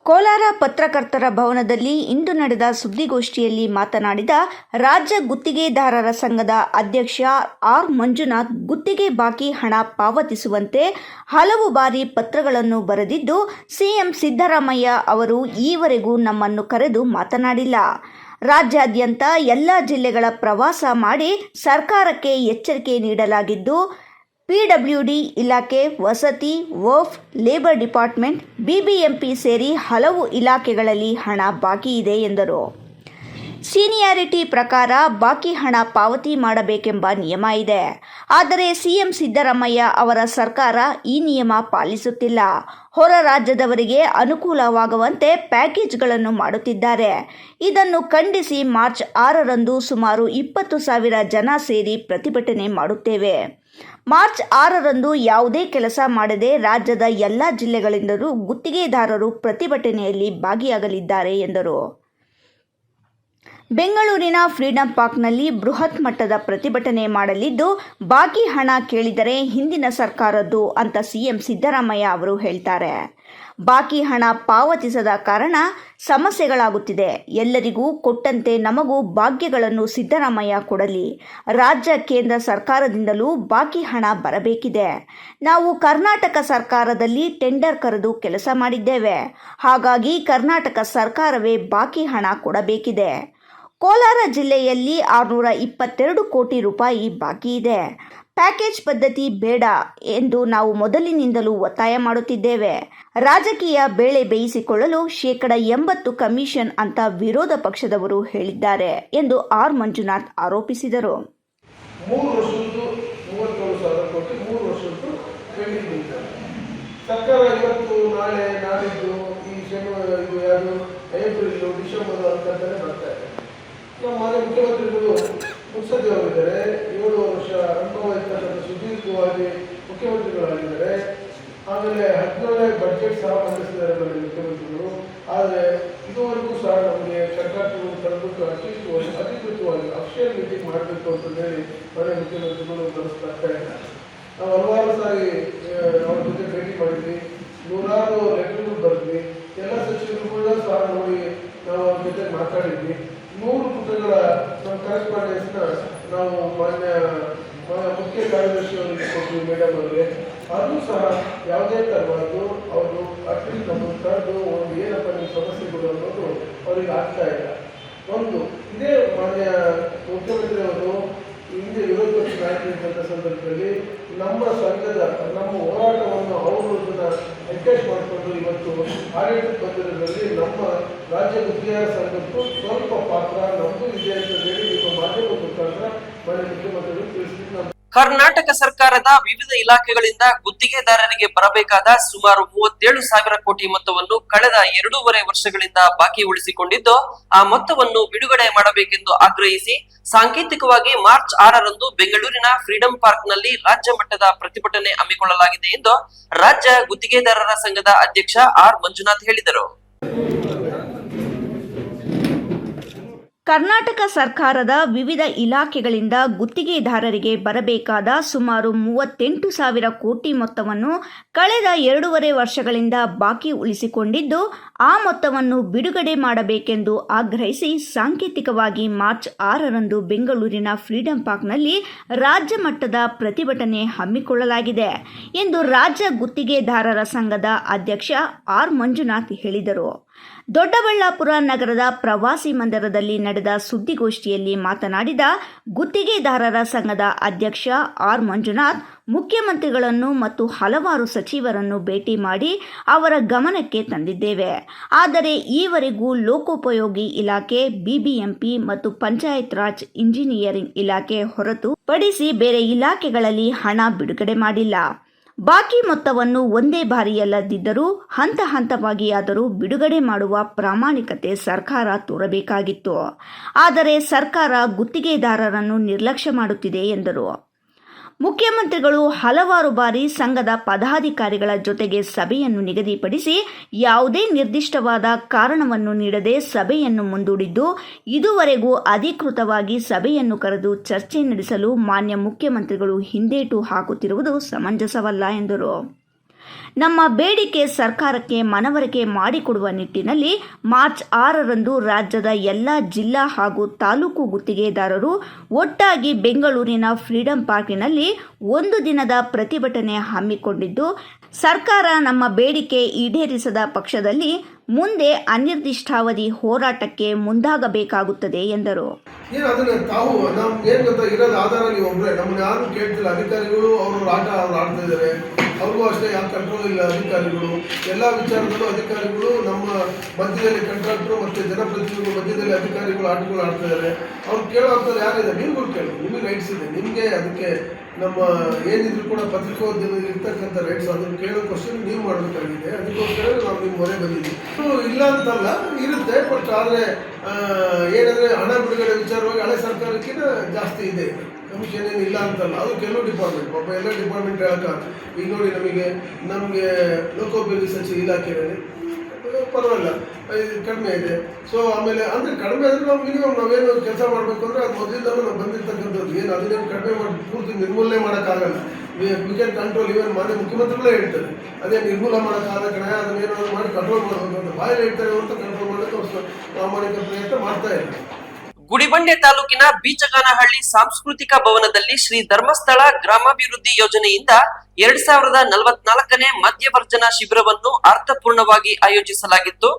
ಕೋಲಾರ ಪತ್ರಕರ್ತರ ಭವನದಲ್ಲಿ ಇಂದು ನಡೆದ ಸುದ್ದಿಗೋಷ್ಠಿಯಲ್ಲಿ ಮಾತನಾಡಿದ ರಾಜ್ಯ ಗುತ್ತಿಗೆದಾರರ ಸಂಘದ ಅಧ್ಯಕ್ಷ R ಮಂಜುನಾಥ್, ಗುತ್ತಿಗೆ ಬಾಕಿ ಹಣ ಪಾವತಿಸುವಂತೆ ಹಲವು ಬಾರಿ ಪತ್ರಗಳನ್ನು ಬರೆದಿದ್ದು, ಸಿಎಂ ಸಿದ್ದರಾಮಯ್ಯ ಅವರು ಈವರೆಗೂ ನಮ್ಮನ್ನು ಕರೆದು ಮಾತನಾಡಿಲ್ಲ. ರಾಜ್ಯಾದ್ಯಂತ ಎಲ್ಲ ಜಿಲ್ಲೆಗಳ ಪ್ರವಾಸ ಮಾಡಿ ಸರ್ಕಾರಕ್ಕೆ ಎಚ್ಚರಿಕೆ ನೀಡಲಾಗಿದ್ದು, PWD ಇಲಾಖೆ, ವಸತಿ, ವಕ್ಫ್, ಲೇಬರ್ ಡಿಪಾರ್ಟ್ಮೆಂಟ್, BBMP ಸೇರಿ ಹಲವು ಇಲಾಖೆಗಳಲ್ಲಿ ಹಣ ಬಾಕಿ ಇದೆ ಎಂದರು. ಸೀನಿಯಾರಿಟಿ ಪ್ರಕಾರ ಬಾಕಿ ಹಣ ಪಾವತಿ ಮಾಡಬೇಕೆಂಬ ನಿಯಮ ಇದೆ. ಆದರೆ ಸಿಎಂ ಸಿದ್ದರಾಮಯ್ಯ ಅವರ ಸರ್ಕಾರ ಈ ನಿಯಮ ಪಾಲಿಸುತ್ತಿಲ್ಲ. ಹೊರ ರಾಜ್ಯದವರಿಗೆ ಅನುಕೂಲವಾಗುವಂತೆ ಪ್ಯಾಕೇಜ್ಗಳನ್ನು ಮಾಡುತ್ತಿದ್ದಾರೆ. ಇದನ್ನು ಖಂಡಿಸಿ ಮಾರ್ಚ್ 6ರಂದು ಸುಮಾರು 20,000 ಜನ ಸೇರಿ ಪ್ರತಿಭಟನೆ ಮಾಡುತ್ತೇವೆ. ಮಾರ್ಚ್ 6ರಂದು ಯಾವುದೇ ಕೆಲಸ ಮಾಡದೆ ರಾಜ್ಯದ ಎಲ್ಲ ಜಿಲ್ಲೆಗಳಿಂದಲೂ ಗುತ್ತಿಗೆದಾರರು ಪ್ರತಿಭಟನೆಯಲ್ಲಿ ಭಾಗಿಯಾಗಲಿದ್ದಾರೆ ಎಂದರು. ಬೆಂಗಳೂರಿನ ಫ್ರೀಡಂ ಪಾರ್ಕ್ನಲ್ಲಿ ಬೃಹತ್ ಮಟ್ಟದ ಪ್ರತಿಭಟನೆ ಮಾಡಲಿದ್ದು, ಬಾಕಿ ಹಣ ಕೇಳಿದರೆ ಹಿಂದಿನ ಸರ್ಕಾರದ್ದು ಅಂತ ಸಿಎಂ ಸಿದ್ದರಾಮಯ್ಯ ಅವರು ಹೇಳ್ತಾರೆ. ಬಾಕಿ ಹಣ ಪಾವತಿಸದ ಕಾರಣ ಸಮಸ್ಯೆಗಳಾಗುತ್ತಿದೆ. ಎಲ್ಲರಿಗೂ ಕೊಟ್ಟಂತೆ ನಮಗೂ ಭಾಗ್ಯಗಳನ್ನು ಸಿದ್ದರಾಮಯ್ಯ ಕೊಡಲಿ. ರಾಜ್ಯ ಕೇಂದ್ರ ಸರ್ಕಾರದಿಂದಲೂ ಬಾಕಿ ಹಣ ಬರಬೇಕಿದೆ. ನಾವು ಕರ್ನಾಟಕ ಸರ್ಕಾರದಲ್ಲಿ ಟೆಂಡರ್ ಕರೆದು ಕೆಲಸ ಮಾಡಿದ್ದೇವೆ. ಹಾಗಾಗಿ ಕರ್ನಾಟಕ ಸರ್ಕಾರವೇ ಬಾಕಿ ಹಣ ಕೊಡಬೇಕಿದೆ. ಕೋಲಾರ ಜಿಲ್ಲೆಯಲ್ಲಿ 622 ಕೋಟಿ ರೂಪಾಯಿ ಬಾಕಿ ಇದೆ. ಪ್ಯಾಕೇಜ್ ಪದ್ಧತಿ ಬೇಡ ಎಂದು ನಾವು ಮೊದಲಿನಿಂದಲೂ ಒತ್ತಾಯ ಮಾಡುತ್ತಿದ್ದೇವೆ. ರಾಜಕೀಯ ಬೇಳೆ ಬೇಯಿಸಿಕೊಳ್ಳಲು 80% ಕಮಿಷನ್ ಅಂತ ವಿರೋಧ ಪಕ್ಷದವರು ಹೇಳಿದ್ದಾರೆ ಎಂದು ಆರ್ ಮಂಜುನಾಥ್ ಆರೋಪಿಸಿದರು. 3 ವರ್ಷದ್ದು 37,000 ಕೋಟಿ 3 ವರ್ಷದ್ದು ಪೆಂಡಿಂಗ್ ಇದೆ. ಸರ್ಕಾರ ಇವತ್ತು ನಾಳೆ ನಾಡಿದ್ದು ಈ ಯಾವುದು ಏಪ್ರಿಲ್ ಡಿಸೆಂಬರ್ ಅಂತಲೇ ಬರ್ತಾ ಇದೆ. ನಮ್ಮ ಮಾನ್ಯ ಮುಖ್ಯಮಂತ್ರಿಗಳು ಮುತ್ಸದ್ದಿಯವರಿದ್ದಾರೆ. 7 ವರ್ಷ ಅನುಭವ ಇರ್ತಕ್ಕಂಥ ಸುದೀರ್ಘವಾಗಿ ಮುಖ್ಯಮಂತ್ರಿಗಳಾಗಿದ್ದಾರೆ. ಆಮೇಲೆ 17ನೇ ಬಜೆಟ್ ಸಹ ಮಂಡಿಸಿದ್ದಾರೆ ನಮ್ಮ ಮುಖ್ಯಮಂತ್ರಿಗಳು. ಆದರೆ ಇದುವರೆಗೂ ಸಹ ನಮಗೆ ಸರ್ಕಾರಗಳು ತಂದುಬಿಟ್ಟು ಅಟ್ಲೀಸ್ಟ್ ಅಧಿಕೃತವಾಗಿ ಅಫಿಷಿಯಲ್ ಮೀಟಿಂಗ್ ಮಾಡಬೇಕು ಅಂತ ಹೇಳಿ ಮಾನ್ಯ ಮುಖ್ಯಮಂತ್ರಿಗಳು ನಡೆಸ್ತಾ ಇಲ್ಲ. ನಾವು ಹಲವಾರು ಸಾರಿ ಅವ್ರ ಜೊತೆ ಭೇಟಿ ಮಾಡಿದ್ವಿ, 100 ಲೆಟರ್ಗಳು ಬರೆದ್ವಿ. ಎಲ್ಲ ಸಚಿವರುಗಳನ್ನ ಸಹ ನೋಡಿ ನಾವು ಅವ್ರ ಜೊತೆ ಮಾತಾಡಿದ್ವಿ. 100 ಪುಟಗಳ ನಮ್ಮ ಕರೆಸ್ಪಾಂಡೆನ್ಸ್ನ ನಾವು ಮಾನ್ಯ ಮುಖ್ಯ ಕಾರ್ಯದರ್ಶಿ ಅವರಿಗೆ ಕೊಟ್ಟರು, ಮೇಡಮ್ ಅವರಿಗೆ. ಅದು ಸಹ ಯಾವುದೇ ತರವಾದ್ದು ಅವರು ಅಟ್ಲೀಸ್ಟ್ ನಮ್ಮ ಕರೆದು ಒಂದು ಏನಪ್ಪ ನಿಮ್ಮ ಸಮಸ್ಯೆಗಳು ಅನ್ನೋದು ಅವರಿಗೆ ಆಗ್ತಾ ಇಲ್ಲ. ಒಂದು ಇದೇ ಮಾನ್ಯ ಮುಖ್ಯಮಂತ್ರಿ ಅವರು ಹಿಂದೆ ವಿರೋಧ ಪಕ್ಷ ನಾಯಕರಿದ್ದಂಥ ಸಂದರ್ಭದಲ್ಲಿ ನಮ್ಮ ಸಂಘದ ನಮ್ಮ ಹೋರಾಟವನ್ನು ಅವರು ಎನ್ಕರೇಜ್ ಮಾಡಿಕೊಂಡು ಇವತ್ತು ಆಡಳಿತಕ್ಕೆ ಬಂದಿರೋದ್ರಲ್ಲಿ ನಮ್ಮ ರಾಜ್ಯ ಗುತ್ತಿಗೆದಾರ ಸಂಘಕ್ಕೂ ಸ್ವಲ್ಪ ಪಾತ್ರ ನಮಗೂ ಇದೆ ಅಂತ ಹೇಳಿ ನಿಮ್ಮ ಮಾಧ್ಯಮದ ಮುಖಾಂತರ ಮಾನ್ಯ ಮುಖ್ಯಮಂತ್ರಿಗಳು ತಿಳಿಸಿದ್ರು. ಕರ್ನಾಟಕ ಸರ್ಕಾರದ ವಿವಿಧ ಇಲಾಖೆಗಳಿಂದ ಗುತ್ತಿಗೆದಾರರಿಗೆ ಬರಬೇಕಾದ ಸುಮಾರು 37,000 ಕೋಟಿ ಮೊತ್ತವನ್ನು ಕಳೆದ 2.5 ವರ್ಷಗಳಿಂದ ಬಾಕಿ ಉಳಿಸಿಕೊಂಡಿದ್ದು, ಆ ಮೊತ್ತವನ್ನು ಬಿಡುಗಡೆ ಮಾಡಬೇಕೆಂದು ಆಗ್ರಹಿಸಿ ಸಾಂಕೇತಿಕವಾಗಿ ಮಾರ್ಚ್ 6ರಂದು ಬೆಂಗಳೂರಿನ ಫ್ರೀಡಂ ಪಾರ್ಕ್ ನಲ್ಲಿ ರಾಜ್ಯ ಮಟ್ಟದ ಪ್ರತಿಭಟನೆ ಹಮ್ಮಿಕೊಳ್ಳಲಾಗಿದೆ ಎಂದು ರಾಜ್ಯ ಗುತ್ತಿಗೆದಾರರ ಸಂಘದ ಅಧ್ಯಕ್ಷ ಆರ್ ಮಂಜುನಾಥ್ ಹೇಳಿದರು. ಕರ್ನಾಟಕ ಸರ್ಕಾರದ ವಿವಿಧ ಇಲಾಖೆಗಳಿಂದ ಗುತ್ತಿಗೆದಾರರಿಗೆ ಬರಬೇಕಾದ ಸುಮಾರು 38,000 ಕೋಟಿ ಮೊತ್ತವನ್ನು ಕಳೆದ 2.5 ವರ್ಷಗಳಿಂದ ಬಾಕಿ ಉಳಿಸಿಕೊಂಡಿದ್ದು, ಆ ಮೊತ್ತವನ್ನು ಬಿಡುಗಡೆ ಮಾಡಬೇಕೆಂದು ಆಗ್ರಹಿಸಿ ಸಾಂಕೇತಿಕವಾಗಿ ಮಾರ್ಚ್ 6ರಂದು ಬೆಂಗಳೂರಿನ ಫ್ರೀಡಂ ಪಾರ್ಕ್ನಲ್ಲಿ ರಾಜ್ಯ ಮಟ್ಟದ ಪ್ರತಿಭಟನೆ ಹಮ್ಮಿಕೊಳ್ಳಲಾಗಿದೆ ಎಂದು ರಾಜ್ಯ ಗುತ್ತಿಗೆದಾರರ ಸಂಘದ ಅಧ್ಯಕ್ಷ ಆರ್ ಮಂಜುನಾಥ್ ಹೇಳಿದರು. ದೊಡ್ಡಬಳ್ಳಾಪುರ ನಗರದ ಪ್ರವಾಸಿ ಮಂದಿರದಲ್ಲಿ ನಡೆದ ಸುದ್ದಿಗೋಷ್ಠಿಯಲ್ಲಿ ಮಾತನಾಡಿದ ಗುತ್ತಿಗೆದಾರರ ಸಂಘದ ಅಧ್ಯಕ್ಷ ಆರ್ ಮಂಜುನಾಥ್, ಮುಖ್ಯಮಂತ್ರಿಗಳನ್ನು ಮತ್ತು ಹಲವಾರು ಸಚಿವರನ್ನು ಭೇಟಿ ಮಾಡಿ ಅವರ ಗಮನಕ್ಕೆ ತಂದಿದ್ದೇವೆ. ಆದರೆ ಈವರೆಗೂ ಲೋಕೋಪಯೋಗಿ ಇಲಾಖೆ, ಬಿಬಿಎಂಪಿ ಮತ್ತು ಪಂಚಾಯತ್ ರಾಜ್ ಇಂಜಿನಿಯರಿಂಗ್ ಇಲಾಖೆ ಹೊರತುಪಡಿಸಿ ಬೇರೆ ಇಲಾಖೆಗಳಲ್ಲಿ ಹಣ ಬಿಡುಗಡೆ ಮಾಡಿಲ್ಲ. ಬಾಕಿ ಮೊತ್ತವನ್ನು ಒಂದೇ ಬಾರಿಯಲ್ಲದಿದ್ದರೂ ಹಂತ ಹಂತವಾಗಿಯಾದರೂ ಬಿಡುಗಡೆ ಮಾಡುವ ಪ್ರಾಮಾಣಿಕತೆ ಸರ್ಕಾರ ತೋರಬೇಕಾಗಿತ್ತು. ಆದರೆ ಸರ್ಕಾರ ಗುತ್ತಿಗೆದಾರರನ್ನು ನಿರ್ಲಕ್ಷ್ಯ ಮಾಡುತ್ತಿದೆ ಎಂದರು. ಮುಖ್ಯಮಂತ್ರಿಗಳು ಹಲವಾರು ಬಾರಿ ಸಂಘದ ಪದಾಧಿಕಾರಿಗಳ ಜೊತೆಗೆ ಸಭೆಯನ್ನು ನಿಗದಿಪಡಿಸಿ ಯಾವುದೇ ನಿರ್ದಿಷ್ಟವಾದ ಕಾರಣವನ್ನು ನೀಡದೆ ಸಭೆಯನ್ನು ಮುಂದೂಡಿದ್ದು, ಇದುವರೆಗೂ ಅಧಿಕೃತವಾಗಿ ಸಭೆಯನ್ನು ಕರೆದು ಚರ್ಚೆ ನಡೆಸಲು ಮಾನ್ಯ ಮುಖ್ಯಮಂತ್ರಿಗಳು ಹಿಂದೇಟು ಹಾಕುತ್ತಿರುವುದು ಸಮಂಜಸವಲ್ಲ ಎಂದರು. ನಮ್ಮ ಬೇಡಿಕೆ ಸರ್ಕಾರಕ್ಕೆ ಮನವರಿಕೆ ಮಾಡಿಕೊಡುವ ನಿಟ್ಟಿನಲ್ಲಿ ಮಾರ್ಚ್ 6ರಂದು ರಾಜ್ಯದ ಎಲ್ಲ ಜಿಲ್ಲಾ ಹಾಗೂ ತಾಲೂಕು ಗುತ್ತಿಗೆದಾರರು ಒಟ್ಟಾಗಿ ಬೆಂಗಳೂರಿನ ಫ್ರೀಡಂ ಪಾರ್ಕಿನಲ್ಲಿ 1 ದಿನದ ಪ್ರತಿಭಟನೆ ಹಮ್ಮಿಕೊಂಡಿದ್ದು, ಸರ್ಕಾರ ನಮ್ಮ ಬೇಡಿಕೆ ಈಡೇರಿಸದ ಪಕ್ಷದಲ್ಲಿ ಮುಂದೆ ಅನಿರ್ದಿಷ್ಟಾವಧಿ ಹೋರಾಟಕ್ಕೆ ಮುಂದಾಗಬೇಕಾಗುತ್ತದೆ ಎಂದರು. ಅದನ್ನ ತಾವು ನಮ್ಗೇನು ಗೊತ್ತಾ ಇರೋದು ಆಧಾರ ನೀವು ಒಬ್ಬರೇ, ನಮ್ಮನ್ನ ಯಾರು ಕೇಳ್ತಿಲ್ಲ. ಅಧಿಕಾರಿಗಳು ಅವರು ಆಡ್ತಾ ಇದ್ದಾರೆ, ಅವ್ರಿಗೂ ಅಷ್ಟೇ ಯಾವ ಕಂಟ್ರೋಲ್ ಇಲ್ಲ. ಅಧಿಕಾರಿಗಳು ಎಲ್ಲ ವಿಚಾರದಲ್ಲೂ ಅಧಿಕಾರಿಗಳು ನಮ್ಮ ಮಧ್ಯದಲ್ಲಿ ಕಾಂಟ್ರಾಕ್ಟ್ರು ಮತ್ತು ಜನಪ್ರತಿನಿಧಿಗಳು ಮಧ್ಯದಲ್ಲಿ ಅಧಿಕಾರಿಗಳು ಆಟಗಳು ಆಡ್ತಾ ಇದ್ದಾರೆ. ಅವ್ರು ಕೇಳೋವಂಥದ್ದು ಯಾರಿದೆ? ನೀವುಗಳು ಕೇಳಿ, ನಿಮಗೆ ರೈಟ್ಸ್ ಇದೆ. ನಿಮಗೆ ಅದಕ್ಕೆ ನಮ್ಮ ಏನಿದ್ರು ಕೂಡ ಪತ್ರಿಕೋದ್ಯಮದಲ್ಲಿ ಇರ್ತಕ್ಕಂಥ ರೈಟ್ಸ್, ಅದನ್ನು ಕೇಳೋ ಕ್ವಶನ್ ನೀವು ಮಾಡಬೇಕಾಗಿದೆ. ಅದಕ್ಕೋಸ್ಕರ ನಾವು ನಿಮ್ಮ ಮೊರೆ ಬಂದಿದ್ದೀವಿ. ಇಲ್ಲ ಅಂತಲ್ಲ, ಇರುತ್ತೆ. ಬಟ್ ಆದರೆ ಏನಂದರೆ ಹಣ ಬಿಡುಗಡೆ ವಿಚಾರವಾಗಿ ಹಳೆ ಸರ್ಕಾರಕ್ಕಿಂತ ಜಾಸ್ತಿ ಇದೆ. ಕಮಿಷನ್ ಏನು ಇಲ್ಲ ಅಂತಲ್ಲ, ಅದು ಕೆಲವು ಡಿಪಾರ್ಟ್ಮೆಂಟ್, ಪಾಪ ಎಲ್ಲ ಡಿಪಾರ್ಟ್ಮೆಂಟ್ ಹೇಳೋಕ್ಕಾಗ. ಈಗ ನೋಡಿ, ನಮಗೆ ಲೋಕೋಪಯೋಗಿ ಸಚಿವ ಇಲಾಖೆಯಲ್ಲಿ ಪರವಾಗಿಲ್ಲ, ಕಡಿಮೆ ಇದೆ. ಸೊ ಆಮೇಲೆ ಅಂದರೆ ಕಡಿಮೆ ಅಂದರೆ ನಾವು ಮಿನಿಮಮ್ ನಾವೇನು ಕೆಲಸ ಮಾಡಬೇಕು ಅಂದರೆ ಅದು ಮೊದಲಿಂದಲೂ ನಾವು ಬಂದಿರ್ತಕ್ಕಂಥದ್ದು. ಏನು ಅದನ್ನೇನು ಕಡಿಮೆ ಮಾಡಿ ಪೂರ್ತಿ ನಿರ್ಮೂಲನೆ ಮಾಡೋಕ್ಕಾಗಲ್ಲ. We can control. ಇವನ್ ಮಾನ್ಯ ಮುಖ್ಯಮಂತ್ರಿಗಳೇ ಹೇಳ್ತಾರೆ, ಅದೇ ನಿರ್ಮೂಲ ಮಾಡೋಕ್ಕಾಗಲ್ಲ ಕಣ, ಅದನ್ನೇನಾದ್ರು ಮಾಡಿ ಕಂಟ್ರೋಲ್ ಮಾಡಬೇಕು ಅಂತ ಬಾಯಲ್ಲಿ ಹೇಳ್ತಾರೆ ಅಂತ ಕಂಟ್ರೋಲ್ ಮಾಡೋಕ್ಕೆ ಪ್ರಾಮಾಣಿಕ ಪ್ರಯತ್ನ ಮಾಡ್ತಾ ಇಲ್ಲ. ಗುಡಿಬಂಡೆ ತಾಲೂಕಿನ ಬೀಚಗಾನಹಳ್ಳಿ ಸಾಂಸ್ಕೃತಿಕ ಭವನದಲ್ಲಿ ಶ್ರೀ ಧರ್ಮಸ್ಥಳ ಗ್ರಾಮಾಭಿವೃದ್ಧಿ ಯೋಜನೆಯಿಂದ 2044ನೇ ಮದ್ಯವರ್ಜನ ಶಿಬಿರವನ್ನು ಅರ್ಥಪೂರ್ಣವಾಗಿ ಆಯೋಜಿಸಲಾಗಿತ್ತು.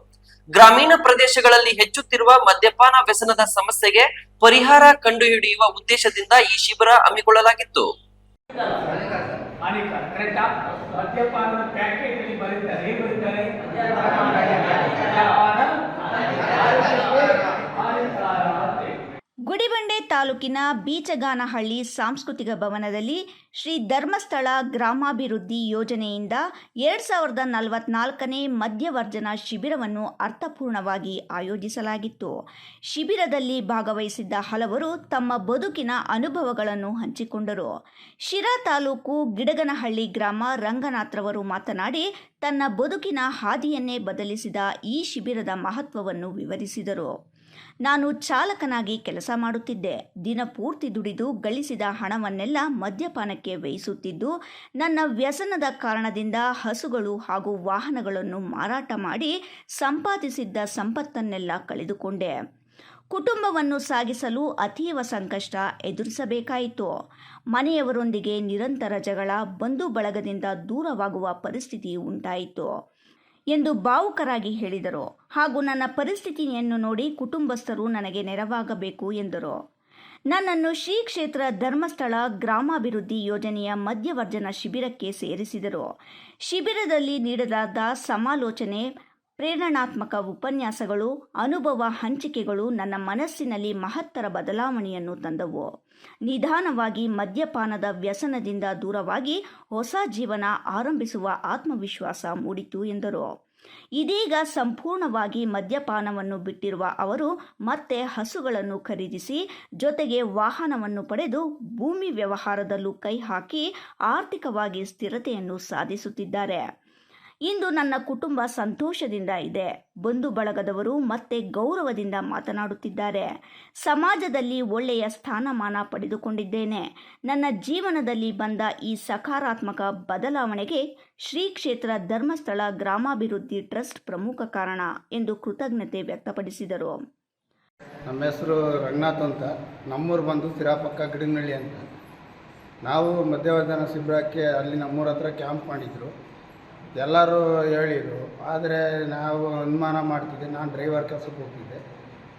ಗ್ರಾಮೀಣ ಪ್ರದೇಶಗಳಲ್ಲಿ ಹೆಚ್ಚುತ್ತಿರುವ ಮದ್ಯಪಾನ ವ್ಯಸನದ ಸಮಸ್ಯೆಗೆ ಪರಿಹಾರ ಕಂಡುಹಿಡಿಯುವ ಉದ್ದೇಶದಿಂದ ಈ ಶಿಬಿರ ಹಮ್ಮಿಕೊಳ್ಳಲಾಗಿತ್ತು. ಗುಡಿಬಂಡೆ ತಾಲೂಕಿನ ಬೀಚಗಾನಹಳ್ಳಿ ಸಾಂಸ್ಕೃತಿಕ ಭವನದಲ್ಲಿ ಶ್ರೀ ಧರ್ಮಸ್ಥಳ ಗ್ರಾಮಾಭಿವೃದ್ಧಿ ಯೋಜನೆಯಿಂದ 2044ನೇ ಮದ್ಯವರ್ಜನ ಶಿಬಿರವನ್ನು ಅರ್ಥಪೂರ್ಣವಾಗಿ ಆಯೋಜಿಸಲಾಗಿತ್ತು. ಶಿಬಿರದಲ್ಲಿ ಭಾಗವಹಿಸಿದ್ದ ಹಲವರು ತಮ್ಮ ಬದುಕಿನ ಅನುಭವಗಳನ್ನು ಹಂಚಿಕೊಂಡರು. ಶಿರಾ ತಾಲೂಕು ಗಿಡಗನಹಳ್ಳಿ ಗ್ರಾಮ ರಂಗನಾಥ್ರವರು ಮಾತನಾಡಿ ತನ್ನ ಬದುಕಿನ ಹಾದಿಯನ್ನೇ ಬದಲಿಸಿದ ಈ ಶಿಬಿರದ ಮಹತ್ವವನ್ನು ವಿವರಿಸಿದರು. ನಾನು ಚಾಲಕನಾಗಿ ಕೆಲಸ ಮಾಡುತ್ತಿದ್ದೆ. ದಿನಪೂರ್ತಿ ದುಡಿದು ಗಳಿಸಿದ ಹಣವನ್ನೆಲ್ಲ ಮದ್ಯಪಾನಕ್ಕೆ ವ್ಯಯಿಸುತ್ತಿದ್ದು, ನನ್ನ ವ್ಯಸನದ ಕಾರಣದಿಂದ ಹಸುಗಳು ಹಾಗೂ ವಾಹನಗಳನ್ನು ಮಾರಾಟ ಮಾಡಿ ಸಂಪಾದಿಸಿದ್ದ ಸಂಪತ್ತನ್ನೆಲ್ಲ ಕಳೆದುಕೊಂಡೆ. ಕುಟುಂಬವನ್ನು ಸಾಗಿಸಲು ಅತೀವ ಸಂಕಷ್ಟ ಎದುರಿಸಬೇಕಾಯಿತು. ಮನೆಯವರೊಂದಿಗೆ ನಿರಂತರ ಜಗಳ, ಬಂಧು ಬಳಗದಿಂದ ದೂರವಾಗುವ ಪರಿಸ್ಥಿತಿ ಉಂಟಾಯಿತು ಎಂದು ಭಾವುಕರಾಗಿ ಹೇಳಿದರು. ಹಾಗೂ ನನ್ನ ಪರಿಸ್ಥಿತಿಯನ್ನು ನೋಡಿ ಕುಟುಂಬಸ್ಥರು ನನಗೆ ನೆರವಾಗಬೇಕು ಎಂದರು. ನನ್ನನ್ನು ಶ್ರೀ ಕ್ಷೇತ್ರ ಧರ್ಮಸ್ಥಳ ಗ್ರಾಮಾಭಿವೃದ್ಧಿ ಯೋಜನೆಯ ಮದ್ಯವರ್ಜನ ಶಿಬಿರಕ್ಕೆ ಸೇರಿಸಿದರು. ಶಿಬಿರದಲ್ಲಿ ನೀಡಲಾದ ಸಮಾಲೋಚನೆ, ಪ್ರೇರಣಾತ್ಮಕ ಉಪನ್ಯಾಸಗಳು, ಅನುಭವ ಹಂಚಿಕೆಗಳು ನನ್ನ ಮನಸ್ಸಿನಲ್ಲಿ ಮಹತ್ತರ ಬದಲಾವಣೆಯನ್ನು ತಂದವು. ನಿಧಾನವಾಗಿ ಮದ್ಯಪಾನದ ವ್ಯಸನದಿಂದ ದೂರವಾಗಿ ಹೊಸ ಜೀವನ ಆರಂಭಿಸುವ ಆತ್ಮವಿಶ್ವಾಸ ಮೂಡಿತು ಎಂದರು. ಇದೀಗ ಸಂಪೂರ್ಣವಾಗಿ ಮದ್ಯಪಾನವನ್ನು ಬಿಟ್ಟಿರುವ ಅವರು ಮತ್ತೆ ಹಸುಗಳನ್ನು ಖರೀದಿಸಿ ಜೊತೆಗೆ ವಾಹನವನ್ನು ಪಡೆದು ಭೂಮಿ ವ್ಯವಹಾರದಲ್ಲೂ ಕೈ ಹಾಕಿ ಆರ್ಥಿಕವಾಗಿ ಸ್ಥಿರತೆಯನ್ನು ಸಾಧಿಸುತ್ತಿದ್ದಾರೆ. ಇಂದು ನನ್ನ ಕುಟುಂಬ ಸಂತೋಷದಿಂದ ಇದೆ. ಬಂಧು ಬಳಗದವರು ಮತ್ತೆ ಗೌರವದಿಂದ ಮಾತನಾಡುತ್ತಿದ್ದಾರೆ. ಸಮಾಜದಲ್ಲಿ ಒಳ್ಳೆಯ ಸ್ಥಾನಮಾನ ಪಡೆದುಕೊಂಡಿದ್ದೇನೆ. ನನ್ನ ಜೀವನದಲ್ಲಿ ಬಂದ ಈ ಸಕಾರಾತ್ಮಕ ಬದಲಾವಣೆಗೆ ಶ್ರೀ ಕ್ಷೇತ್ರ ಧರ್ಮಸ್ಥಳ ಗ್ರಾಮಾಭಿವೃದ್ಧಿ ಟ್ರಸ್ಟ್ ಪ್ರಮುಖ ಕಾರಣ ಎಂದು ಕೃತಜ್ಞತೆ ವ್ಯಕ್ತಪಡಿಸಿದರು. ನಮ್ಮ ಹೆಸರು ರಂಗನಾಥ್ ಅಂತ. ನಮ್ಮೂರು ಬಂದು ಸಿರಾಪಕ್ಕ ಗಿಡಗನಹಳ್ಳಿ ಅಂತ. ನಾವು ಮದ್ಯವರ್ಜನ ಶಿಬಿರಕ್ಕೆ ಅಲ್ಲಿ ನಮ್ಮೂರ ಹತ್ರ ಕ್ಯಾಂಪ್ ಮಾಡಿದ್ರು. ಎಲ್ಲರೂ ಹೇಳಿದರು, ಆದರೆ ನಾವು ಅನುಮಾನ ಮಾಡ್ತಿದ್ದೆ. ನಾನು ಡ್ರೈವರ್ ಕೆಲಸಕ್ಕೆ ಹೋಗ್ತಿದ್ದೆ.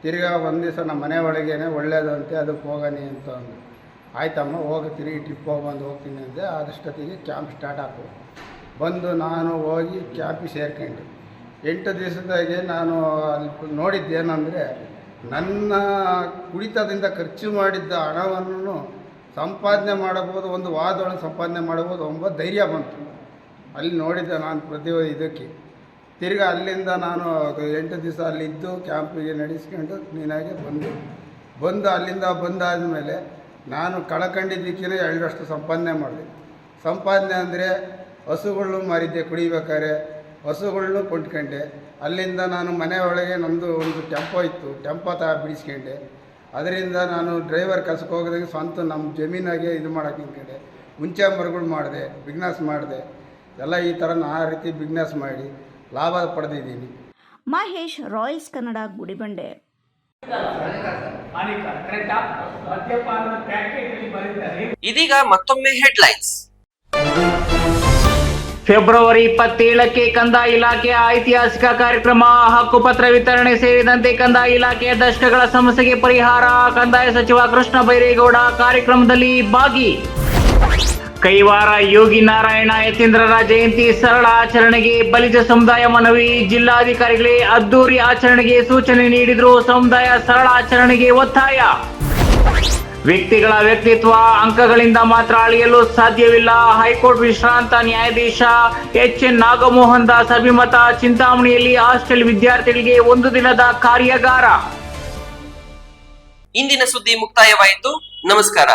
ತಿರ್ಗಾ ಒಂದು ದಿವಸ ನಮ್ಮ ಮನೆ ಒಳಗೇನೆ ಒಳ್ಳೇದಂತೆ ಅದಕ್ಕೆ ಹೋಗಣಿ ಅಂತ ಅಂದು. ಆಯ್ತಮ್ಮ ಹೋಗ್ತೀನಿ, ಟ್ರಿಪ್ ಹೋಗ್ತೀನಿ ಅಂದೆ. ಅದಷ್ಟೊತ್ತಿಗೆ ಕ್ಯಾಂಪ್ ಸ್ಟಾರ್ಟ್ ಆಯ್ತು. ಬಂದು ನಾನು ಹೋಗಿ ಕ್ಯಾಂಪಿಗೆ ಸೇರ್ಕೊಂಡೆ. 8 ದಿವಸದಾಗೆ ನಾನು ಅಲ್ಲಿ ನೋಡಿದ್ದೇನೆಂದರೆ, ನನ್ನ ಕುಡಿತದಿಂದ ಖರ್ಚು ಮಾಡಿದ್ದ ಹಣವನ್ನು ಸಂಪಾದನೆ ಮಾಡಬಹುದು, ಒಂದು ವಾರದೊಳಗೆ ಸಂಪಾದನೆ ಮಾಡಬಹುದು ಎಂಬ ಧೈರ್ಯ ಬಂತು. ಅಲ್ಲಿ ನೋಡಿದ್ದೆ ನಾನು ಪ್ರತಿ ಇದಕ್ಕೆ. ತಿರ್ಗಿ ಅಲ್ಲಿಂದ ನಾನು 8 ದಿವಸ ಅಲ್ಲಿದ್ದು ಕ್ಯಾಂಪಿಗೆ ನಡೆಸ್ಕೊಂಡು ನೀನಾಗೆ ಬಂದು ಅಲ್ಲಿಂದ ಬಂದಾದಮೇಲೆ ನಾನು ಕಳ್ಕೊಂಡಿದ್ದಕ್ಕಿಂತ 2 ಸಂಪಾದನೆ ಮಾಡಿದೆ. ಸಂಪಾದನೆ ಅಂದರೆ ಹಸುಗಳನ್ನು ಮಾರಿದ್ದೆ, ಕುಡಿಬೇಕಾದ್ರೆ ಹಸುಗಳನ್ನು ಕೊಂಡ್ಕೊಂಡೆ. ಅಲ್ಲಿಂದ ನಾನು ಮನೆ ಒಳಗೆ ನಮ್ಮದು ಒಂದು ಟೆಂಪೋ ಇತ್ತು, ಟೆಂಪೋ ಬಿಡಿಸ್ಕೊಂಡೆ. ಅದರಿಂದ ನಾನು ಡ್ರೈವರ್ ಕೆಲಸಕ್ಕೆ ಹೋಗೋದಾಗ ಸ್ವಂತ ನಮ್ಮ ಜಮೀನಾಗೆ ಇದು ಮಾಡೋಕೆ ನಿಂತ್ಕೊಂಡೆ. ಹುಂಚೆ ಮರಗಳು ಮಾಡಿದೆ, ಬಿಸ್ನೆಸ್ ಮಾಡಿದೆ. ಎಲ್ಲ ಈ ಥರ ಆ ರೀತಿ ಬಿಸ್ನೆಸ್ ಮಾಡಿ ಲಾಭ ಪಡೆದಿದ್ದೀನಿ. ಮಹೇಶ್, ರಾಯಲ್ಸ್ ಕನ್ನಡ, ಗುಡಿಬಂಡೆ. ಇದೀಗ ಮತ್ತೊಮ್ಮೆ ಹೆಡ್ಲೈನ್ಸ್. ಫೆಬ್ರವರಿ 27ಕ್ಕೆ ಕಂದಾಯ ಇಲಾಖೆಯ ಐತಿಹಾಸಿಕ ಕಾರ್ಯಕ್ರಮ, ಹಕ್ಕುಪತ್ರ ವಿತರಣೆ ಸೇರಿದಂತೆ ಕಂದಾಯ ಇಲಾಖೆಯ ದಶಕಗಳ ಸಮಸ್ಯೆಗೆ ಪರಿಹಾರ. ಕಂದಾಯ ಸಚಿವ ಕೃಷ್ಣ ಬೈರೇಗೌಡ ಕಾರ್ಯಕ್ರಮದಲ್ಲಿ ಭಾಗಿ. ಕೈವಾರ ಯೋಗಿ ನಾರಾಯಣ ಯತೀಂದ್ರರ ಜಯಂತಿ ಸರಳ ಆಚರಣೆಗೆ ಬಲಿಜ ಸಮುದಾಯ ಮನವಿ. ಜಿಲ್ಲಾಧಿಕಾರಿಗಳೇ ಅದ್ದೂರಿ ಆಚರಣೆಗೆ ಸೂಚನೆ ನೀಡಿದ್ರು. ಸಮುದಾಯ ಸರಳ ಆಚರಣೆಗೆ ಒತ್ತಾಯ. ವ್ಯಕ್ತಿಗಳ ವ್ಯಕ್ತಿತ್ವ ಅಂಕಗಳಿಂದ ಮಾತ್ರ ಅಳೆಯಲು ಸಾಧ್ಯವಿಲ್ಲ. ಹೈಕೋರ್ಟ್ ವಿಶ್ರಾಂತ ನ್ಯಾಯಾಧೀಶ ಎಚ್.ಎನ್. ನಾಗಮೋಹನ್ ದಾಸ್ ಅಭಿಮತ. ಚಿಂತಾಮಣಿಯಲ್ಲಿ ಹಾಸ್ಟೆಲ್ ವಿದ್ಯಾರ್ಥಿಗಳಿಗೆ 1 ದಿನದ ಕಾರ್ಯಾಗಾರ. ಇಂದಿನ ಸುದ್ದಿ ಮುಕ್ತಾಯವಾಯಿತು. ನಮಸ್ಕಾರ.